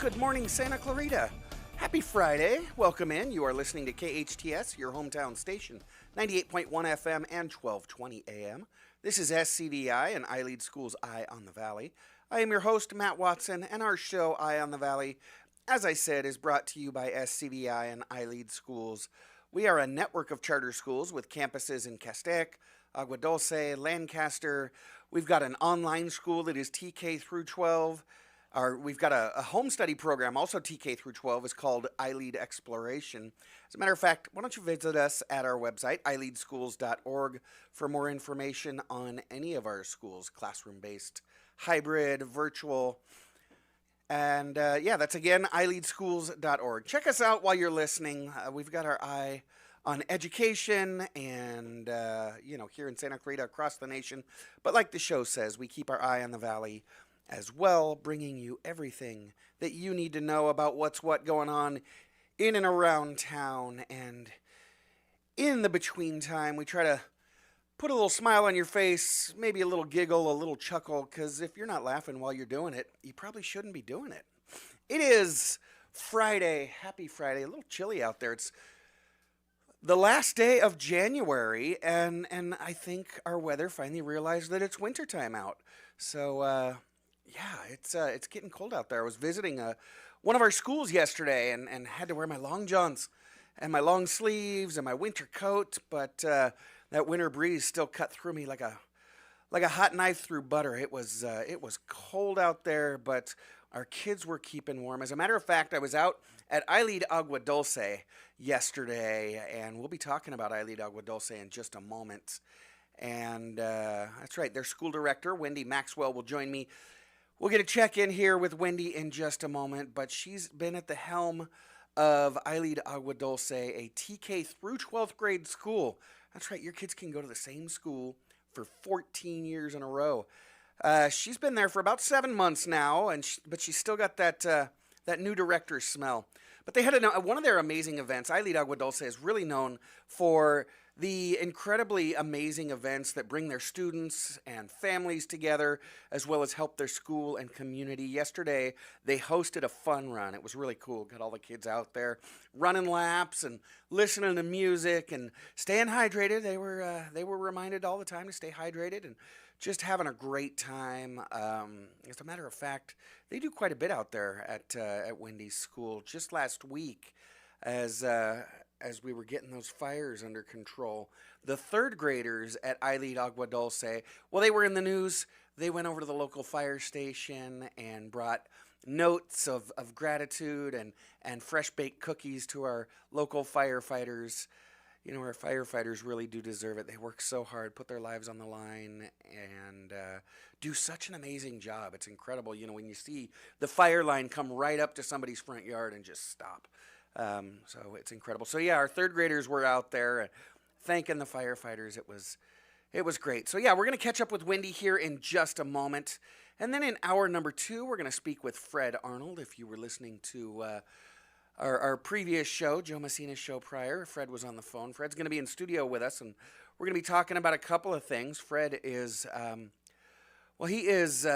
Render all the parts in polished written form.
Good morning, Santa Clarita. Happy Friday. Welcome in. You are listening to KHTS, your hometown station, 98.1 FM and 1220 AM. This is SCVi and iLead Schools Eye on the Valley. I am your host, Matt Watson, and our show, Eye on the Valley, as I said, is brought to you by SCVi and iLead Schools. We are a network of charter schools with campuses in Castaic, Agua Dulce, Lancaster. We've got an online school that is TK through 12. We've got a home study program, also TK through 12, is called iLead Exploration. As a matter of fact, why don't you visit us at our website, iLeadSchools.org, for more information on any of our schools, classroom-based, hybrid, virtual. And that's again, iLeadSchools.org. Check us out while you're listening. We've got our eye on education and, here in Santa Clarita, across the nation. But like the show says, we keep our eye on the valley as well, bringing you everything that you need to know about what's what going on in and around town. And in the between time, we try to put a little smile on your face, maybe a little giggle, a little chuckle, because if you're not laughing while you're doing it, you probably shouldn't be doing it. It is Friday. Happy Friday. A little chilly out there. It's the last day of January, and I think our weather finally realized that it's wintertime out. So, it's getting cold out there. I was visiting one of our schools yesterday and had to wear my long johns and my long sleeves and my winter coat, but that winter breeze still cut through me like a hot knife through butter. It was cold out there, but our kids were keeping warm. As a matter of fact, I was out at iLead Agua Dulce yesterday, and we'll be talking about iLead Agua Dulce in just a moment. And that's right, their school director, Wendy Maxwell, will join me. We'll get a check-in here with Wendy in just a moment, but she's been at the helm of iLead Agua Dulce, a TK through 12th grade school. That's right, your kids can go to the same school for 14 years in a row. She's been there for about 7 months now, but she's still got that new director smell. But they had one of their amazing events. iLead Agua Dulce is really known for the incredibly amazing events that bring their students and families together, as well as help their school and community. Yesterday, they hosted a fun run. It was really cool. Got all the kids out there running laps and listening to music and staying hydrated. They were reminded all the time to stay hydrated and just having a great time. As a matter of fact, they do quite a bit out there at Wendy's school. Just last week, as we were getting those fires under control, the third graders at iLead Agua Dulce, well, they were in the news. They went over to the local fire station and brought notes of gratitude and fresh-baked cookies to our local firefighters. You know, our firefighters really do deserve it. They work so hard, put their lives on the line, and do such an amazing job. It's incredible, when you see the fire line come right up to somebody's front yard and just stop. So it's incredible. So our third graders were out there thanking the firefighters. It was great. So we're going to catch up with Wendy here in just a moment. And then in hour number 2, we're going to speak with Fred Arnold. If you were listening to our previous show, Joe Messina's show prior, Fred was on the phone. Fred's going to be in studio with us, and we're going to be talking about a couple of things. Fred is, he is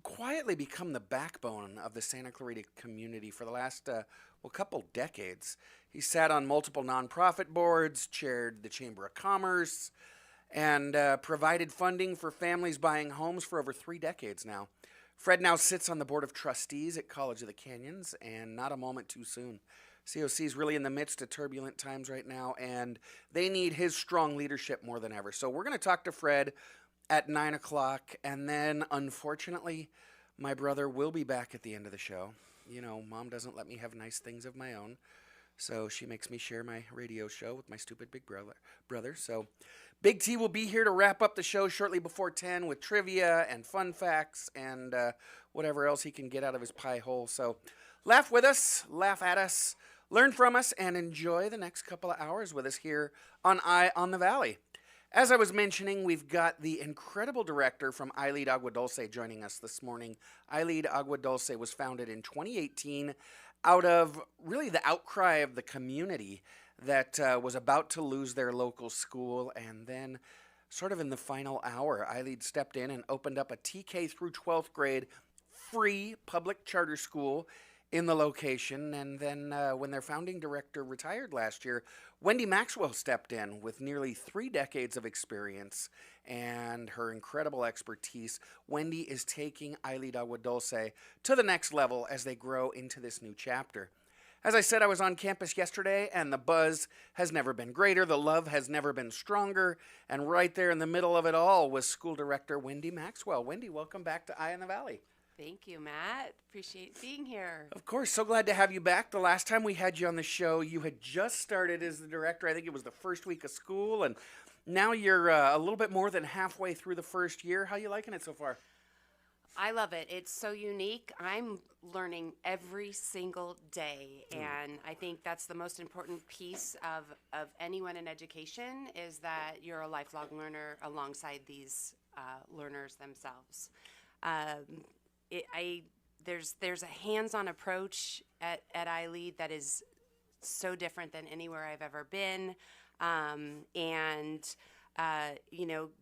quietly become the backbone of the Santa Clarita community for the last couple decades. He sat on multiple nonprofit boards, chaired the Chamber of Commerce, and provided funding for families buying homes for over 3 decades now. Fred now sits on the Board of Trustees at College of the Canyons, and not a moment too soon. COC is really in the midst of turbulent times right now, and they need his strong leadership more than ever. So we're going to talk to Fred at 9 o'clock, and then, unfortunately, my brother will be back at the end of the show. Mom doesn't let me have nice things of my own, so she makes me share my radio show with my stupid big brother. So Big T will be here to wrap up the show shortly before 10 with trivia and fun facts and whatever else he can get out of his pie hole. So laugh with us, laugh at us, learn from us, and enjoy the next couple of hours with us here on Eye on the Valley. As I was mentioning, we've got the incredible director from iLead Agua Dulce joining us this morning. iLead Agua Dulce was founded in 2018 out of really the outcry of the community that was about to lose their local school. And then sort of in the final hour, iLead stepped in and opened up a TK through 12th grade free public charter school in the location. And then when their founding director retired last year, Wendy Maxwell stepped in with nearly 3 decades of experience and her incredible expertise. Wendy is taking iLead Agua Dulce to the next level as they grow into this new chapter. As I said, I was on campus yesterday, and the buzz has never been greater. The love has never been stronger. And right there in the middle of it all was School Director Wendy Maxwell. Wendy, welcome back to Eye in the Valley. Thank you, Matt. Appreciate being here. Of course, so glad to have you back. The last time we had you on the show, you had just started as the director. I think it was the first week of school, and now you're a little bit more than halfway through the first year. How you liking it so far? I love it. It's so unique. I'm learning every single day, and I think that's the most important piece of anyone in education is that you're a lifelong learner alongside these learners themselves. There's a hands-on approach at iLead that is so different than anywhere I've ever been,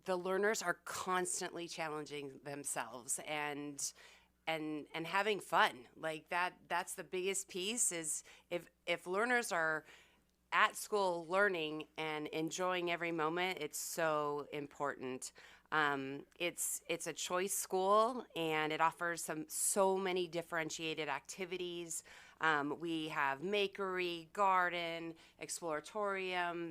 the learners are constantly challenging themselves and having fun. Like that's the biggest piece is if learners are at school learning and enjoying every moment, it's so important. It's a choice school, and it offers so many differentiated activities. We have makery, garden, exploratorium.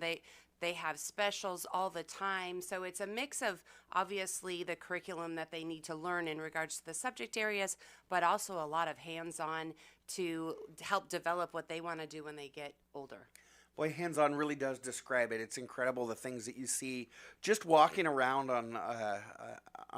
They have specials all the time. So it's a mix of obviously the curriculum that they need to learn in regards to the subject areas, but also a lot of hands-on to help develop what they want to do when they get older. Boy, hands-on really does describe it. It's incredible the things that you see just walking around on a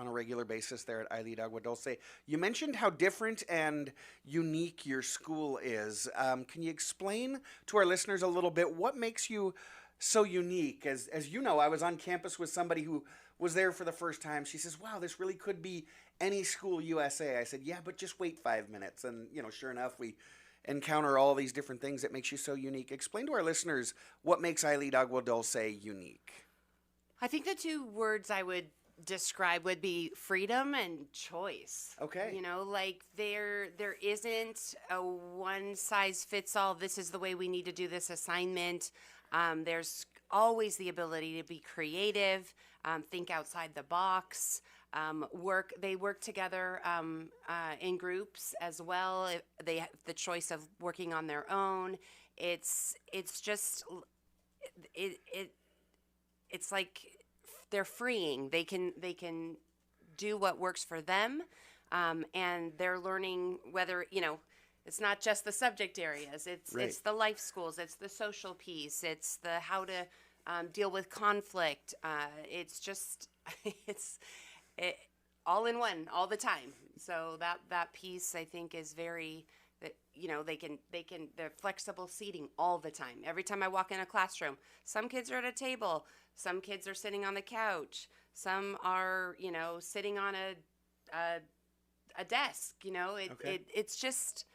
regular basis there at iLead Agua Dulce. You mentioned how different and unique your school is. Can you explain to our listeners a little bit what makes you so unique? As you know, I was on campus with somebody who was there for the first time. She says, wow, this really could be any school USA. I said, yeah, but just wait 5 minutes. And, sure enough, we encounter all these different things that makes you so unique. Explain to our listeners what makes iLead Agua Dulce unique. I think the 2 words I would describe would be freedom and choice. Okay. There isn't a one size fits all. This is the way we need to do this assignment. There's always the ability to be creative, think outside the box, They work together in groups as well. They have the choice of working on their own. It's like they're freeing. They can do what works for them, and they're learning whether it's not just the subject areas. It's the life schools. It's the social piece. It's the how to deal with conflict. It's all in one, all the time. So that piece I think is very they're flexible seating all the time. Every time I walk in a classroom, some kids are at a table, some kids are sitting on the couch, some are sitting on a desk. Okay. It's just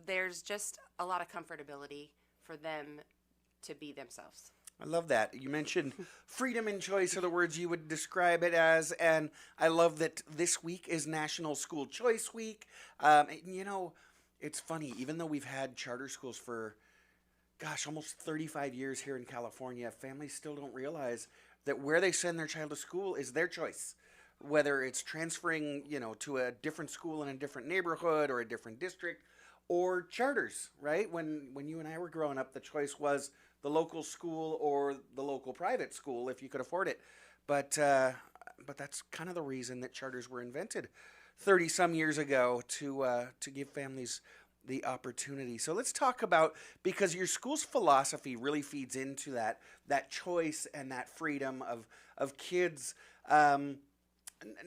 there's just a lot of comfortability for them to be themselves. I love that. You mentioned freedom and choice are the words you would describe it as, and I love that this week is National School Choice Week. It's funny, even though we've had charter schools for, almost 35 years here in California, families still don't realize that where they send their child to school is their choice. Whether it's transferring, to a different school in a different neighborhood or a different district, or charters, right? When you and I were growing up, the choice was the local school or the local private school if you could afford it. But that's kind of the reason that charters were invented 30 some years ago to give families the opportunity. So let's talk about, because your school's philosophy really feeds into that choice and that freedom of kids.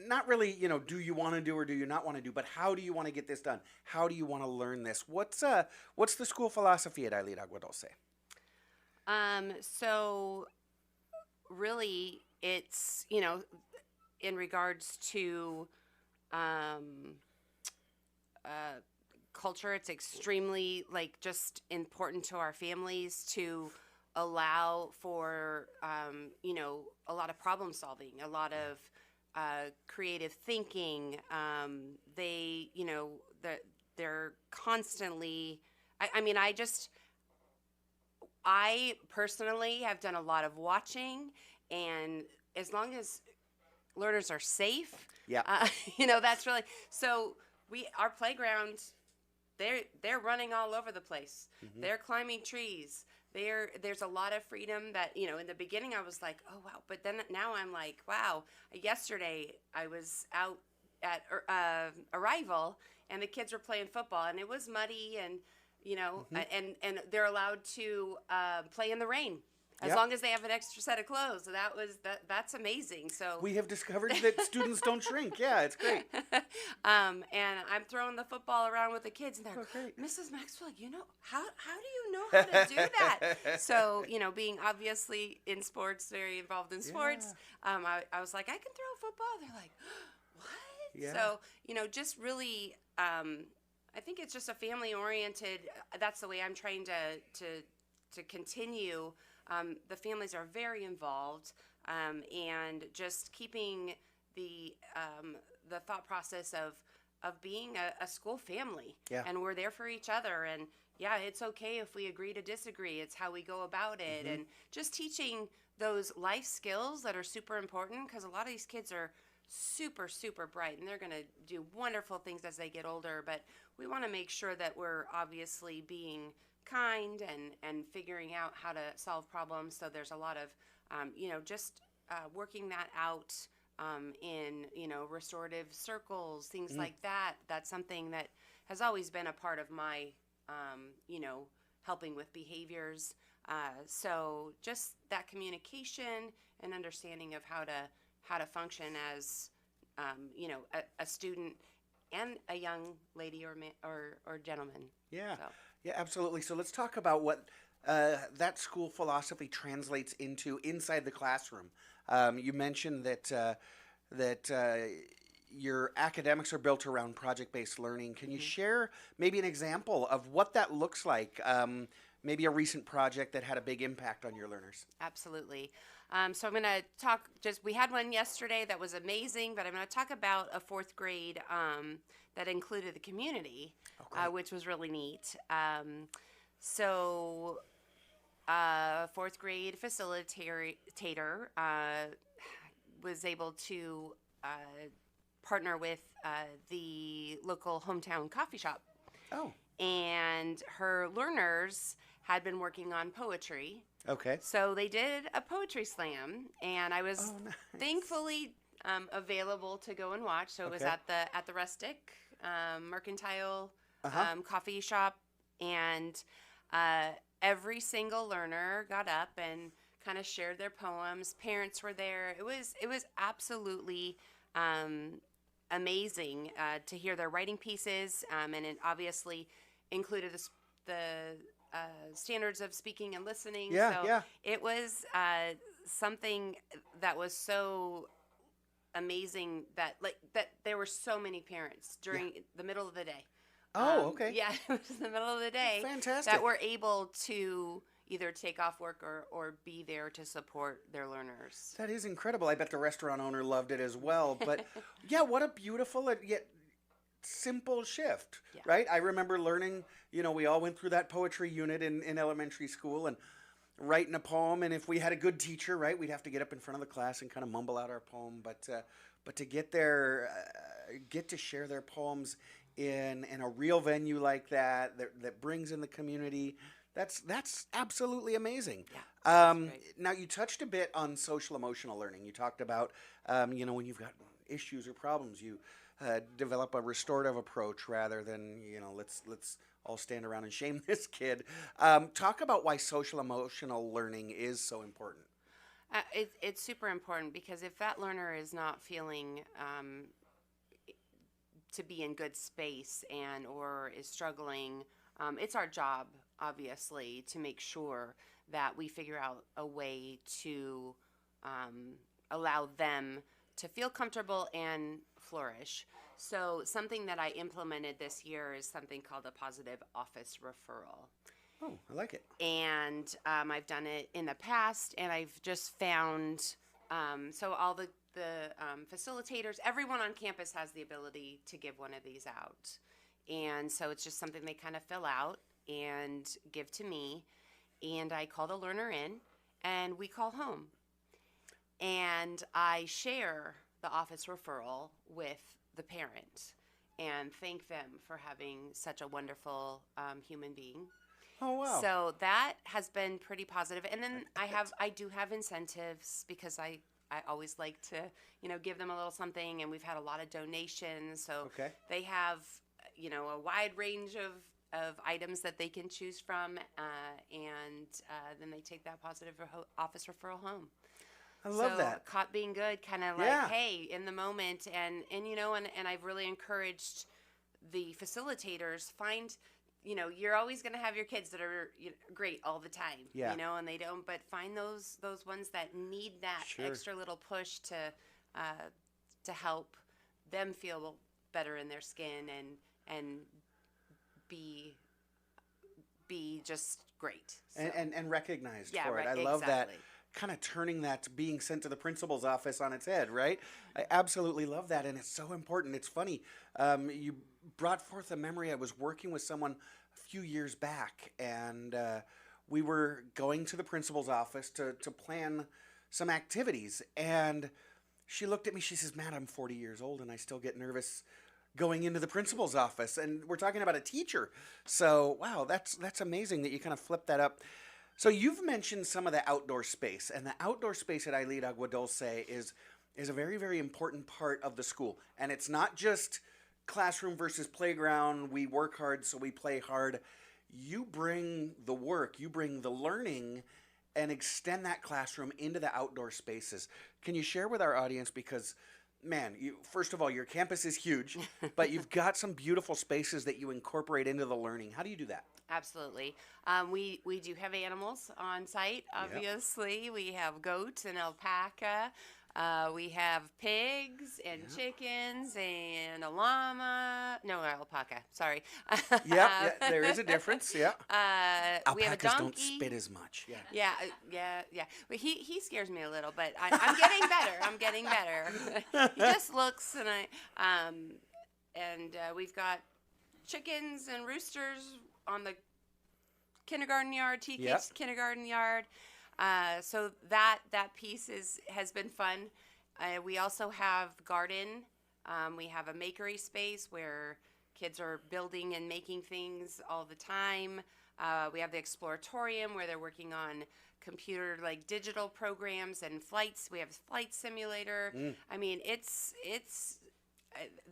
Not really, do you want to do or do you not want to do, but how do you want to get this done? How do you want to learn this? What's the school philosophy at iLead Agua Dulce? So really it's, in regards to culture, it's extremely just important to our families to allow for, a lot of problem solving, a lot of creative thinking. They, they're constantly. I personally have done a lot of watching, and as long as learners are safe, Yeah. that's really so. Our playground, they're running all over the place. Mm-hmm. They're climbing trees. There's a lot of freedom that, in the beginning I was like, oh wow, but then now I'm like, wow. Yesterday I was out at Arrival, and the kids were playing football, and it was muddy, and and they're allowed to play in the rain as Yep. long as they have an extra set of clothes. So that's amazing. So We have discovered that students don't shrink. Yeah, it's great. and I'm throwing the football around with the kids, and they're, Oh, great. Mrs. Maxwell, how do you know how to do that? So, being obviously in sports, very involved in sports, I was like, I can throw a football. They're like, what? Yeah. So, just really, I think it's just a family-oriented, that's the way I'm trying to continue. The families are very involved, and just keeping the thought process of being a school family. Yeah. And we're there for each other, and yeah, it's okay if we agree to disagree. It's how we go about it, and just teaching those life skills that are super important, because a lot of these kids are super, super bright, and they're going to do wonderful things as they get older, but we want to make sure that we're obviously being kind and figuring out how to solve problems. So there's a lot of, just working that out in, restorative circles, things like that. That's something that has always been a part of my, helping with behaviors. So just that communication and understanding of how to function as, a student and a young lady or gentleman. Yeah. So. Yeah, absolutely. So let's talk about what that school philosophy translates into inside the classroom. You mentioned that your academics are built around project-based learning. Can you share maybe an example of what that looks like? Maybe a recent project that had a big impact on your learners. Absolutely. So I'm going to talk, we had one yesterday that was amazing, but I'm going to talk about a fourth grade that included the community, which was really neat. Fourth grade facilitator was able to partner with the local hometown coffee shop. Oh. And her learners had been working on poetry. Okay. So they did a poetry slam, and I was thankfully available to go and watch. So it was at the Rustic Mercantile coffee shop, and every single learner got up and kind of shared their poems. Parents were there. It was absolutely amazing to hear their writing pieces, and it obviously included the standards of speaking and listening. It was something that was so amazing that there were so many parents during the middle of the day. Oh, okay. Yeah, it was the middle of the day. Fantastic. That were able to either take off work or be there to support their learners. That is incredible. I bet the restaurant owner loved it as well. But yeah, what a beautiful yet simple shift, right? I remember learning, we all went through that poetry unit in elementary school and writing a poem. And if we had a good teacher, right, we'd have to get up in front of the class and kind of mumble out our poem. But to get to share their poems in a real venue like that brings in the community, that's absolutely amazing. Yeah, now you touched a bit on social emotional learning. You talked about when you've got issues or problems, you develop a restorative approach rather than let's all stand around and shame this kid. Talk about why social emotional learning is so important. It's super important, because if that learner is not feeling to be in good space or is struggling, it's our job, obviously, to make sure that we figure out a way to allow them to feel comfortable and flourish. So something that I implemented this year is something called a positive office referral. Oh, I like it. And I've done it in the past, and I've just found So all the facilitators, everyone on campus has the ability to give one of these out. And so it's just something they kind of fill out and give to me. And I call the learner in, and we call home. And I share the office referral with the parent and thank them for having such a wonderful human being. Oh, wow. So that has been pretty positive. And then I do have incentives because I always like to, give them a little something, and we've had a lot of donations. So they have, a wide range of items that they can choose from, and then they take that positive office referral home. I love that. Caught being good, kind of like, hey, in the moment, and I've really encouraged the facilitators find, you're always going to have your kids that are great all the time, and they don't, but find those ones that need that extra little push to help them feel better in their skin and be just great. So. And recognized for it. I love that. Kind of turning that being sent to the principal's office on its head, right? I absolutely love that, and it's so important. It's funny. You brought forth a memory. I was working with someone a few years back, and we were going to the principal's office to plan some activities, and she looked at me. She says, "Matt, I'm 40 years old, and I still get nervous going into the principal's office." And we're talking about a teacher. So, wow, that's amazing that you kind of flipped that up. So you've mentioned some of the outdoor space, and the outdoor space at iLead Agua Dulce is a very, very important part of the school. And it's not just classroom versus playground. We work hard, so we play hard. You bring the work, you bring the learning, and extend that classroom into the outdoor spaces. Can you share with our audience, because man, first of all, your campus is huge, but you've got some beautiful spaces that you incorporate into the learning. How do you do that? Absolutely. We do have animals on site, obviously. Yep. We have goats and alpaca. We have pigs and chickens and a llama. No, alpaca. Sorry. Yeah, there is a difference. Yeah. We have a donkey. Alpacas don't spit as much. Yeah. Yeah. But he scares me a little, but I'm getting better. I'm getting better. He just looks, and we've got chickens and roosters on the kindergarten yard, TK's kindergarten yard. So that piece has been fun. We also have garden. We have a makery space where kids are building and making things all the time. We have the exploratorium where they're working on computer, like digital programs and flights. We have a flight simulator. I mean,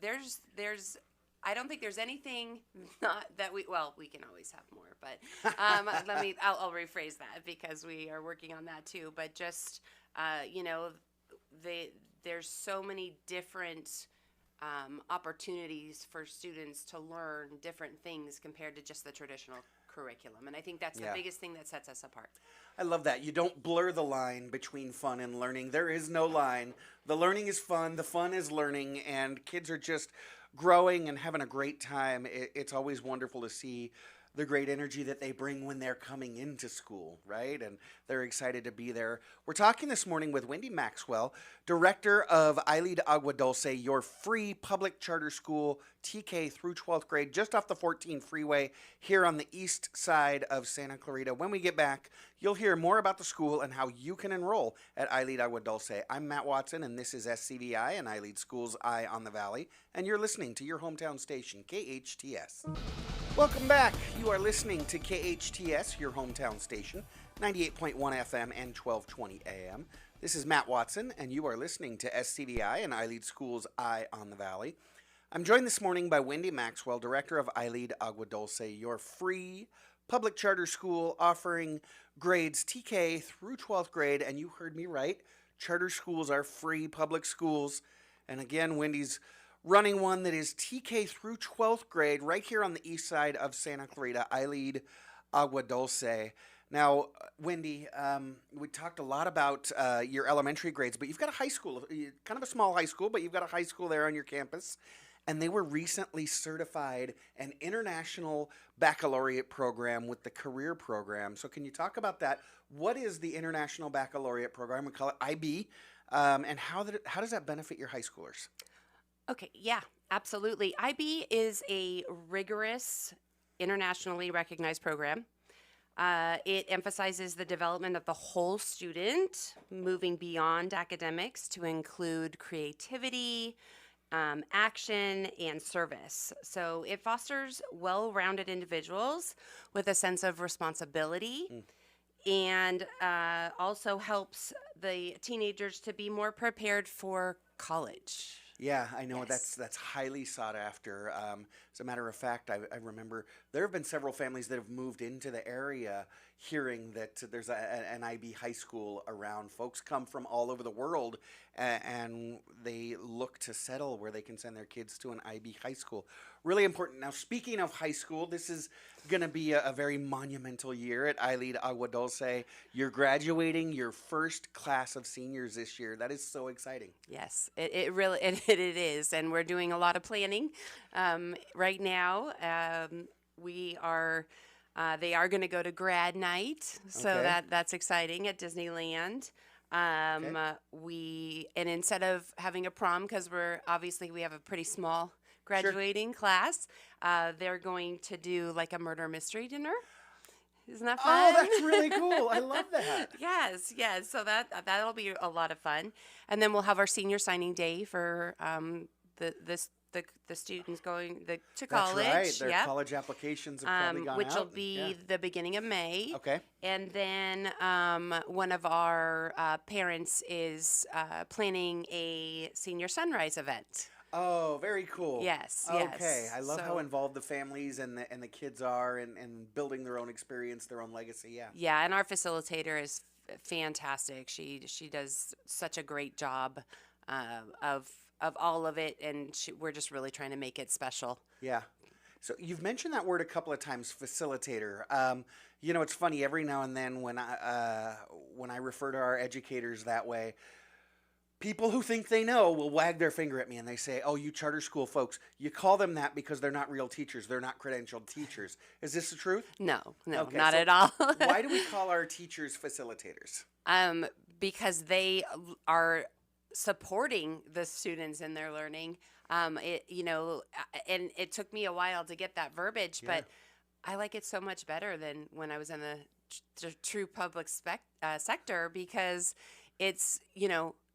there's I don't think there's anything not that we can always have more, but I'll rephrase that because we are working on that too. But just, there's so many different opportunities for students to learn different things compared to just the traditional curriculum. And I think that's the biggest thing that sets us apart. I love that. You don't blur the line between fun and learning. There is no line. The learning is fun, the fun is learning, and kids are just growing and having a great time. It's always wonderful to see the great energy that they bring when they're coming into school, right? And they're excited to be there. We're talking this morning with Wendy Maxwell, director of iLead Agua Dulce, your free public charter school, TK through 12th grade, just off the 14 freeway here on the east side of Santa Clarita. When we get back, you'll hear more about the school and how you can enroll at iLead Agua Dulce. I'm Matt Watson, and this is SCVi and iLead Schools Eye on the Valley, and you're listening to your hometown station, KHTS. Welcome back. You are listening to KHTS, your hometown station, 98.1 FM and 1220 AM. This is Matt Watson, and you are listening to SCVi and iLead Schools Eye on the Valley. I'm joined this morning by Wendy Maxwell, director of iLead Agua Dulce, your free public charter school offering grades TK through 12th grade. And you heard me right. Charter schools are free public schools. And again, Wendy's running one that is TK through 12th grade right here on the east side of Santa Clarita, iLead Agua Dulce. Now, Wendy, we talked a lot about your elementary grades, but you've got a high school, kind of a small high school, but you've got a high school there on your campus. And they were recently certified an international baccalaureate program with the career program. So can you talk about that? What is the international baccalaureate program? We call it IB. And how does that benefit your high schoolers? Okay, yeah, absolutely. IB is a rigorous, internationally recognized program. It emphasizes the development of the whole student, moving beyond academics to include creativity, action, and service. So it fosters well rounded individuals with a sense of responsibility and also helps the teenagers to be more prepared for college. Yeah, I know Yes. that's highly sought after. As a matter of fact, I remember there have been several families that have moved into the area hearing that there's an IB high school around. Folks come from all over the world and they look to settle where they can send their kids to an IB high school. Really important. Now, speaking of high school, this is going to be a very monumental year at iLead Agua Dulce. You're graduating your first class of seniors this year. That is so exciting. Yes, it really it is, and we're doing a lot of planning right now. We are they are going to go to grad night, so Okay. that's exciting at Disneyland. And instead of having a prom, because we have a pretty small graduating class, they're going to do like a murder mystery dinner. Isn't that Oh, fun? that's really cool. I love that. Yes, yes. So that'll be a lot of fun, and then we'll have our senior signing day for the students going to college. That's right. Their Yep. college applications have probably gone Which will out. be Yeah. the beginning of May. Okay. And then one of our parents is planning a senior sunrise event. Oh, very cool. Yes, Okay. yes. I love how So- involved the families and the kids are and building their own experience, their own legacy. Yeah. Yeah, and our facilitator is fantastic. She does such a great job of all of it, and we're just really trying to make it special. Yeah. So you've mentioned that word a couple of times, facilitator. It's funny every now and then when I refer to our educators that way, people who think they know will wag their finger at me and they say, "Oh, you charter school folks, you call them that because they're not real teachers. They're not credentialed teachers." Is this the truth? No, Okay, not so at all. Why do we call our teachers facilitators? Because they are supporting the students in their learning. And it took me a while to get that verbiage, but I like it so much better than when I was in the true public sector, because it's,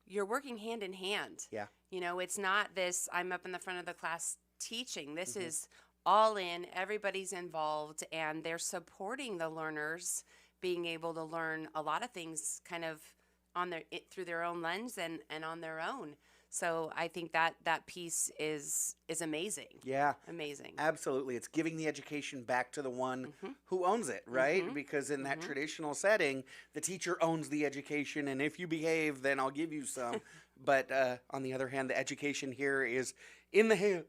you're working hand in hand. Yeah. It's not this, I'm up in the front of the class teaching. This is all in, everybody's involved, and they're supporting the learners being able to learn a lot of things kind of through their own lens and on their own. So I think that piece is amazing. Yeah. Amazing. Absolutely. It's giving the education back to the one who owns it, right? Because in that traditional setting, the teacher owns the education, and if you behave, then I'll give you some. But on the other hand, the education here is in the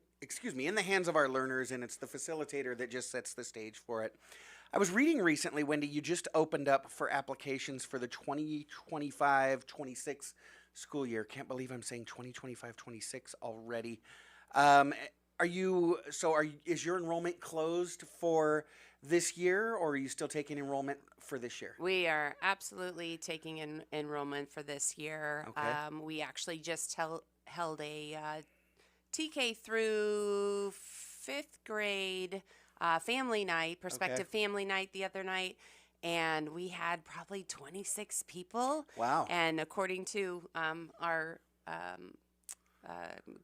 hands of our learners, and it's the facilitator that just sets the stage for it. I was reading recently, Wendy, you just opened up for applications for the 2025-26 school year. Can't believe I'm saying 2025-26 already. Is your enrollment closed for this year, or are you still taking enrollment for this year? We are absolutely taking enrollment for this year. Okay. We actually just held a TK through 5th grade family night, prospective family night the other night, and we had probably 26 people. Wow. And according to our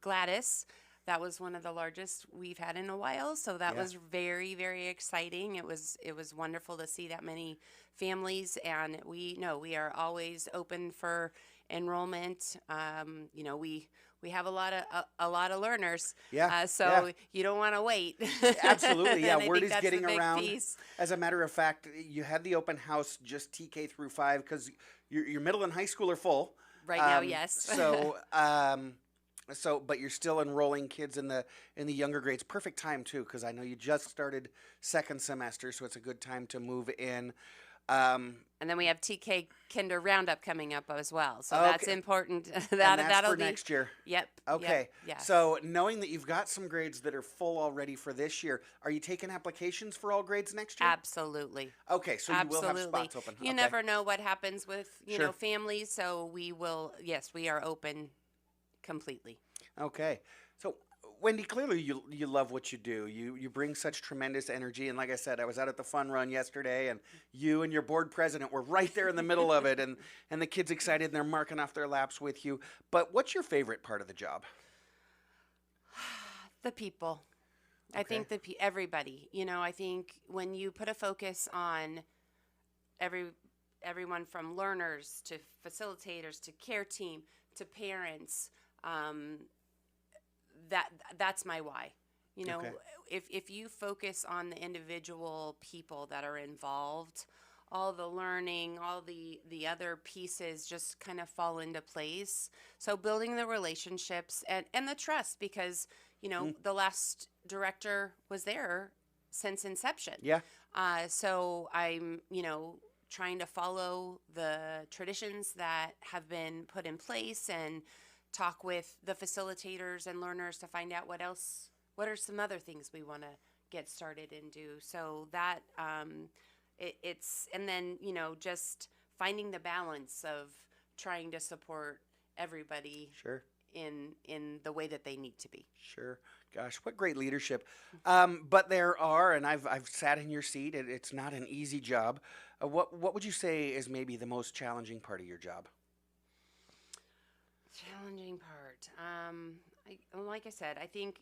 Gladys, that was one of the largest we've had in a while. So that was very, very exciting. It was wonderful to see that many families, and we are always open for enrollment. We have a lot of learners. Yeah. So you don't want to wait. Absolutely. Yeah. And I Word think is that's getting the big around. piece. As a matter of fact, you had the open house just TK through 5 because your middle and high school are full. Right now, yes. But you're still enrolling kids in the younger grades. Perfect time too, because I know you just started second semester, so it's a good time to move in. And then we have TK Kinder Roundup coming up as well, so Okay. that's important. And that's that'll for be next year. Yep. Okay. Yep, yes. So knowing that you've got some grades that are full already for this year, are you taking applications for all grades next year? Absolutely. Okay, so you will have spots open. You Okay. never know what happens with Sure. families, so we will. Yes, we are open completely. Okay. So, Wendy, clearly you love what you do. You bring such tremendous energy, and like I said, I was out at the fun run yesterday, and you and your board president were right there in the middle of it, and the kids excited, and they're marking off their laps with you. But what's your favorite part of the job? The people. I Okay. think everybody. I think when you put a focus on everyone from learners to facilitators to care team to parents, that's my why. Okay. If you focus on the individual people that are involved, all the learning, all the other pieces just kind of fall into place. So building the relationships and the trust, because the last director was there since inception. Yeah. So I'm trying to follow the traditions that have been put in place and talk with the facilitators and learners to find out what are some other things we want to get started and do. So that it's and then just finding the balance of trying to support everybody Sure. in the way that they need to be. Sure. Gosh, what great leadership. But there are, and I've sat in your seat. It's not an easy job. What would you say is maybe the most challenging part of your job? Challenging part. Like I said, I think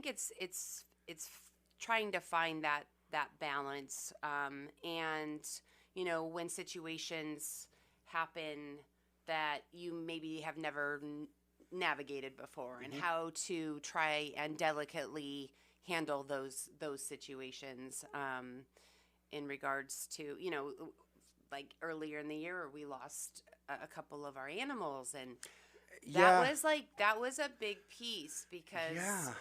it's trying to find that balance. And when situations happen that you maybe have never navigated before, and how to try and delicately handle those situations. In regards to like earlier in the year, we lost a couple of our animals, and that was a big piece, because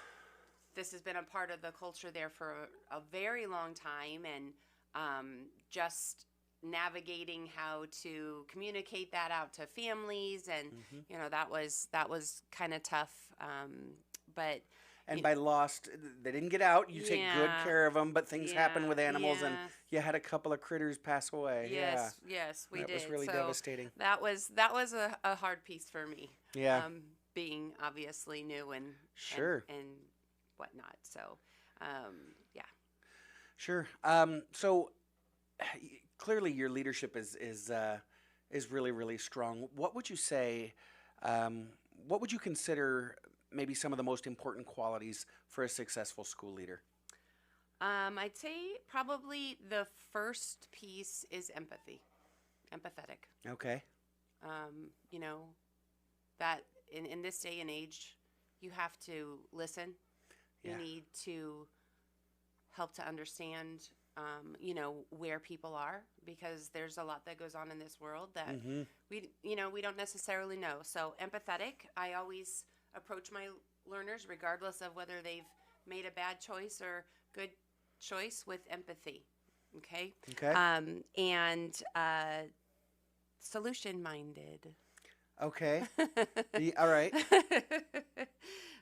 this has been a part of the culture there for a very long time, and just navigating how to communicate that out to families, and that was kind of tough, but And by lost, they didn't get out. You take good care of them, but things happen with animals, and you had a couple of critters pass away. Yes, we did. That was really so devastating. That was a hard piece for me. Yeah. Being obviously new and Sure. and whatnot. So, yeah. Sure. So clearly, your leadership is really, really strong. What would you say? What would you consider maybe some of the most important qualities for a successful school leader? I'd say probably the first piece is empathetic. Okay. That in this day and age, you have to listen. Yeah. You need to help to understand, where people are, because there's a lot that goes on in this world that we don't necessarily know. So empathetic. I always approach my learners, regardless of whether they've made a bad choice or good choice, with empathy. Okay. Okay. And solution-minded. Okay. All right.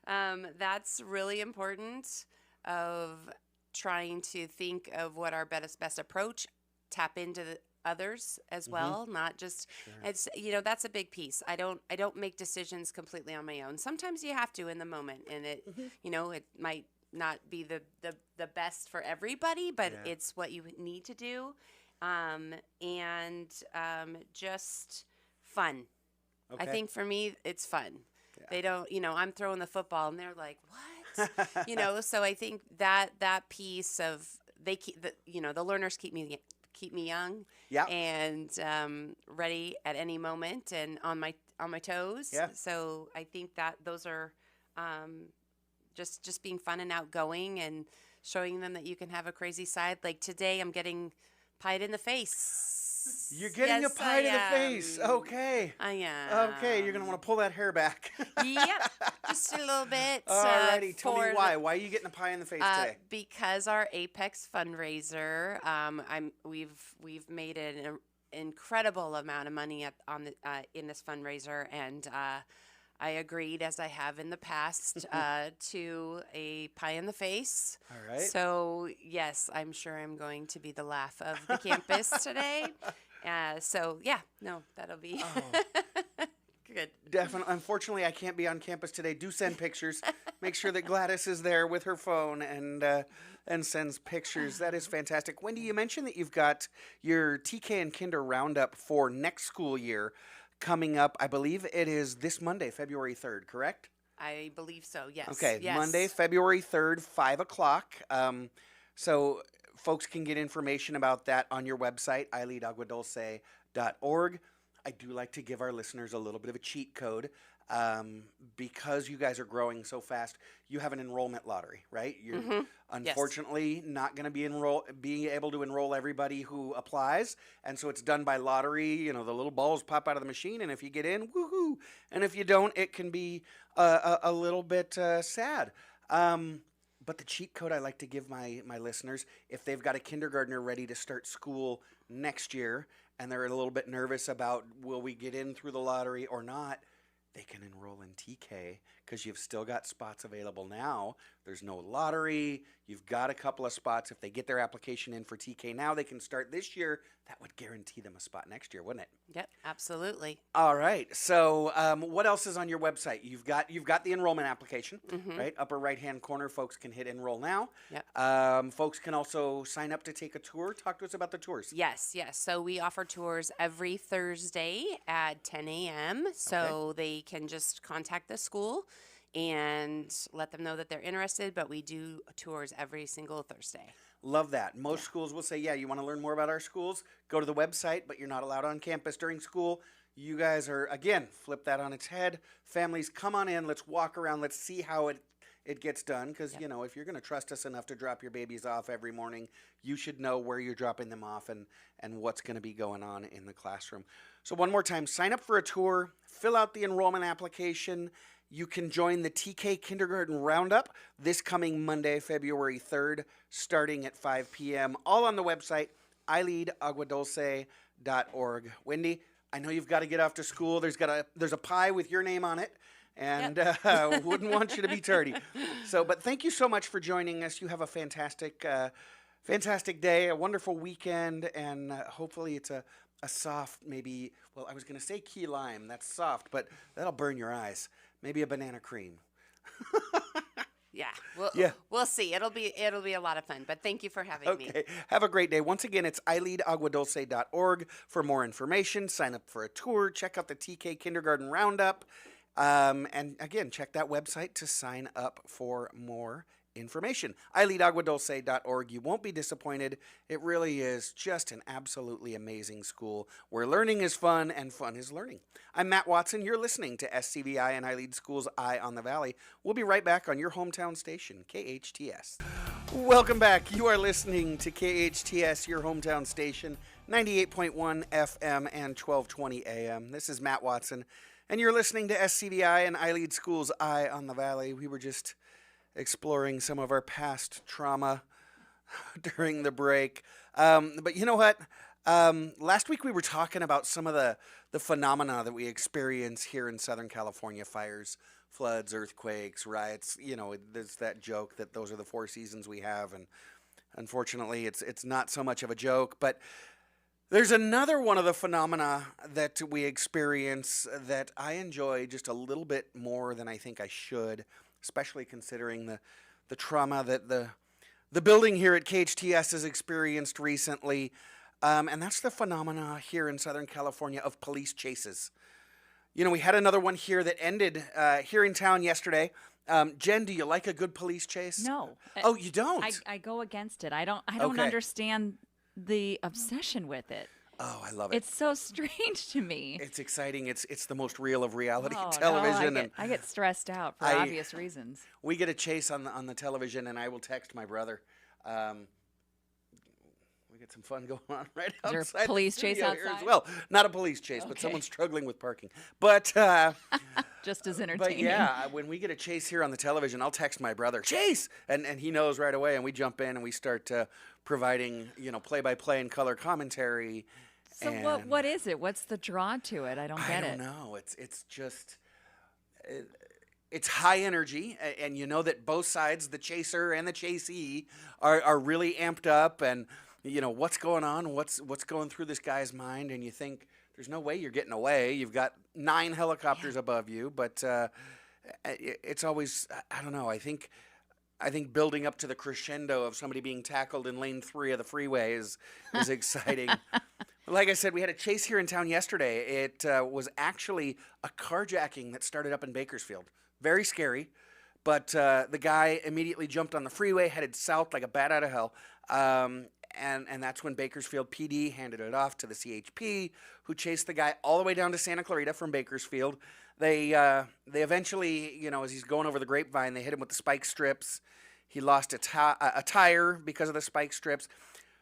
That's really important, of trying to think of what our best approach, tap into the others as well, not just it's that's a big piece. I don't make decisions completely on my own. Sometimes you have to in the moment, and it it might not be the best for everybody, but it's what you need to do. And just fun. Okay. I think for me it's fun. Yeah. They don't, I'm throwing the football and they're like, what? So I think that piece of they keep the learners keep me young, and ready at any moment and on my toes. Yeah. So I think that those are just being fun and outgoing, and showing them that you can have a crazy side. Like today, I'm getting pied in the face Yes. You're getting yes, a pie I to the am. face. Okay. I am. Okay, you're going to want to pull that hair back. Yep, just a little bit. Alrighty, tell me for why. Why are you getting a pie in the face today? Because our Apex fundraiser, we've made an incredible amount of money in this fundraiser, and I agreed, as I have in the past, to a pie in the face. All right. So yes, I'm sure I'm going to be the laugh of the campus today. That'll be good. Definitely. Unfortunately, I can't be on campus today. Do send pictures. Make sure that Gladys is there with her phone and sends pictures. That is fantastic. Wendy, you mentioned that you've got your TK and Kinder Roundup for next school year coming up. I believe it is this Monday, February 3rd, correct? I believe so, yes. Okay, yes. Monday, February 3rd, 5 o'clock. So folks can get information about that on your website, iLeadAguaDulce.org. I do like to give our listeners a little bit of a cheat code. Because you guys are growing so fast, you have an enrollment lottery, right? You're unfortunately not going to be able to enroll everybody who applies, and so it's done by lottery. You know, the little balls pop out of the machine, and if you get in, woohoo! And if you don't, it can be a little bit sad. But the cheat code I like to give my listeners, if they've got a kindergartner ready to start school next year, and they're a little bit nervous about will we get in through the lottery or not, they can enroll in TK because you've still got spots available now. There's no lottery. You've got a couple of spots. If they get their application in for TK now, they can start this year. That would guarantee them a spot next year, wouldn't it? Yep, absolutely. All right. So what else is on your website? You've got the enrollment application, right? Upper right-hand corner, folks can hit enroll now. Yep. Folks can also sign up to take a tour. Talk to us about the tours. Yes. So we offer tours every Thursday at 10 a.m. So they can just contact the school and let them know that they're interested, but we do tours every single Thursday. Love that. Most schools will say, yeah, you want to learn more about our schools? Go to the website, but you're not allowed on campus during school. You guys are, again, flip that on its head. Families, come on in. Let's walk around. Let's see how it gets done. Because, you know, if you're going to trust us enough to drop your babies off every morning, you should know where you're dropping them off and what's going to be going on in the classroom. So one more time, sign up for a tour, fill out the enrollment application. You can join the TK Kindergarten Roundup this coming Monday, February 3rd, starting at 5 p.m. All on the website, iLeadAguaDulce.org. Wendy, I know you've got to get off to school. There's a pie with your name on it, and wouldn't want you to be tardy. So, but thank you so much for joining us. You have a fantastic day, a wonderful weekend, and hopefully it's a soft, maybe, well, I was going to say key lime. That's soft, but that'll burn your eyes. Maybe a banana cream. We'll see. It'll be a lot of fun, but thank you for having me. Okay. Have a great day. Once again, it's iLeadAguaDulce.org for more information. Sign up for a tour. Check out the TK Kindergarten Roundup. And again, check that website to sign up for more information. iLeadAguaDulce.org. You won't be disappointed. It really is just an absolutely amazing school where learning is fun and fun is learning. I'm Matt Watson. You're listening to SCVi and iLead Schools Eye on the Valley. We'll be right back on your hometown station, KHTS. Welcome back. You are listening to KHTS, your hometown station, 98.1 FM and 1220 AM. This is Matt Watson, and you're listening to SCVi and iLead Schools Eye on the Valley. We were just exploring some of our past trauma during the break. But you know what? Last week we were talking about some of the phenomena that we experience here in Southern California: fires, floods, earthquakes, riots. You know, there's that joke that those are the 4 seasons we have, and unfortunately it's not so much of a joke. But there's another one of the phenomena that we experience that I enjoy just a little bit more than I think I should, especially considering the trauma that the building here at KHTS has experienced recently. And that's the phenomena here in Southern California of police chases. You know, we had another one here that ended here in town yesterday. Jen, do you like a good police chase? No. Oh, you don't? I go against it. I don't understand the obsession with it. Oh, I love it. It's so strange to me. It's exciting. It's the most real of reality Oh, television. no, I get stressed out for obvious reasons. We get a chase on the television, and I will text my brother. We get some fun going on right Is there outside a police the chase studio here as outside? well. Not a police chase, but Okay. someone's struggling with parking. But Just as but entertaining. yeah, when we get a chase here on the television, I'll text my brother, "Chase!" and he knows right away, and we jump in and we start providing, play-by-play and color commentary. So what is it? What's the draw to it? I don't get I it. don't know. It's just it's high energy, and you know that both sides, the chaser and the chasee, are really amped up, and what's going on, what's going through this guy's mind, and you think there's no way you're getting away. You've got 9 helicopters above you, but it's always, I don't know. I think building up to the crescendo of somebody being tackled in lane 3 of the freeway is exciting. Like I said, we had a chase here in town yesterday. It was actually a carjacking that started up in Bakersfield. Very scary, but the guy immediately jumped on the freeway, headed south like a bat out of hell. And that's when Bakersfield PD handed it off to the CHP, who chased the guy all the way down to Santa Clarita from Bakersfield. They eventually, as he's going over the grapevine, they hit him with the spike strips. He lost a tire because of the spike strips.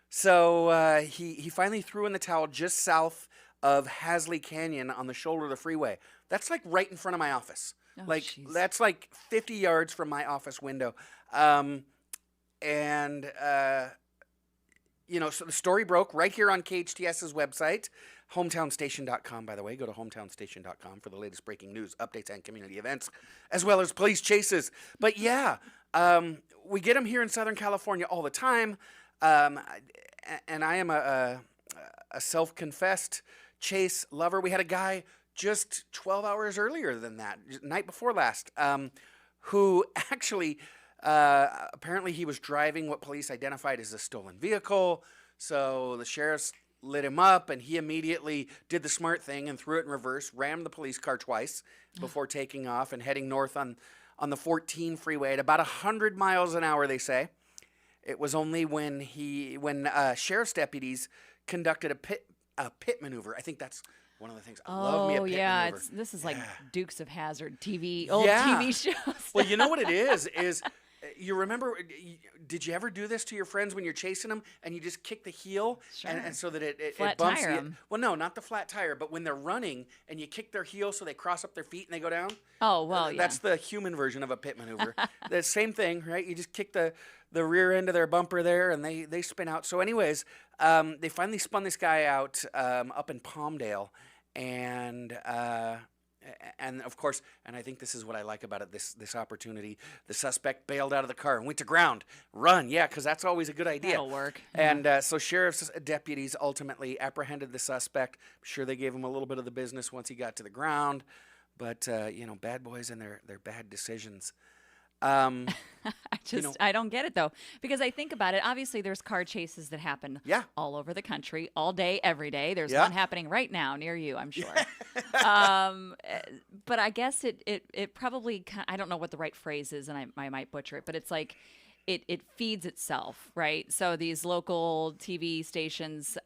So he finally threw in the towel just south of Hasley Canyon on the shoulder of the freeway. That's like right in front of my office. Oh, geez. That's like 50 yards from my office window. So the story broke right here on KHTS's website, hometownstation.com, by the way. Go to hometownstation.com for the latest breaking news, updates, and community events, as well as police chases. But yeah, we get them here in Southern California all the time. And I am a self-confessed chase lover. We had a guy just 12 hours earlier than that, night before last, who actually, apparently he was driving what police identified as a stolen vehicle. So the sheriffs lit him up, and he immediately did the smart thing and threw it in reverse, rammed the police car twice before taking off and heading north on the 14 freeway at about 100 miles an hour, they say. It was only when sheriff's deputies conducted a pit maneuver. I think that's one of the things. I love me a pit maneuver. This is like Dukes of Hazzard TV shows. Well, you know what it is you remember, did you ever do this to your friends when you're chasing them and you just kick the heel Sure. and so that it Flat bumps tire you? 'em. Well, no, not the flat tire, but when they're running and you kick their heel so they cross up their feet and they go down. Oh, well, yeah. That's the human version of a pit maneuver. The same thing, right? You just kick the rear end of their bumper there and they spin out. So anyways, they finally spun this guy out up in Palmdale, and of course, and I think this is what I like about it, this opportunity, the suspect bailed out of the car and went to ground. Run, yeah, because that's always a good idea. That'll work. And so sheriff's deputies ultimately apprehended the suspect. I'm sure they gave him a little bit of the business once he got to the ground. But, bad boys and their bad decisions. I don't get it though, because I think about it. Obviously, there's car chases that happen all over the country, all day, every day. There's one happening right now near you, I'm sure. But I guess it probably, I don't know what the right phrase is, and I might butcher it, but it's like it feeds itself, right? So these local TV stations,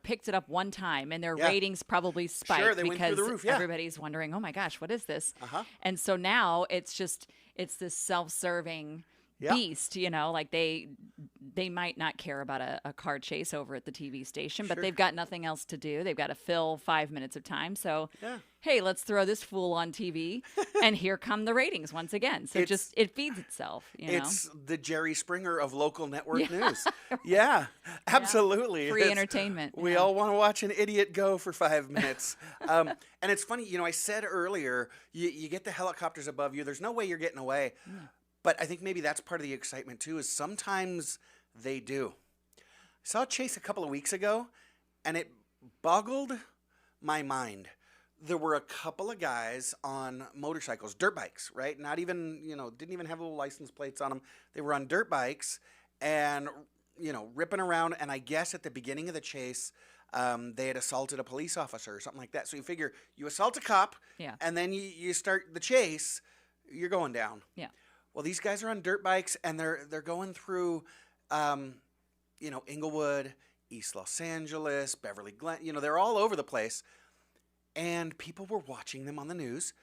picked it up one time, and their ratings probably spiked Sure, they went through because the roof, everybody's wondering, oh my gosh, what is this? And so now it's this self-serving beast, like they might not care about a car chase over at the TV station, but they've got nothing else to do. They've got to fill 5 minutes of time. So, hey, let's throw this fool on TV, and here come the ratings once again. So it feeds itself. It's the Jerry Springer of local network news. Yeah, absolutely. Free entertainment. We all want to watch an idiot go for 5 minutes. And it's funny, I said earlier, you get the helicopters above you. There's no way you're getting away. Yeah. But I think maybe that's part of the excitement, too, is sometimes they do. I saw a chase a couple of weeks ago, and it boggled my mind. There were a couple of guys on motorcycles, dirt bikes, right? Not even, didn't even have little license plates on them. They were on dirt bikes and, ripping around. And I guess at the beginning of the chase, they had assaulted a police officer or something like that. So you figure you assault a cop, and then you start the chase, you're going down. Yeah. Well, these guys are on dirt bikes, and they're going through, Inglewood, East Los Angeles, Beverly Glen. They're all over the place. And people were watching them on the news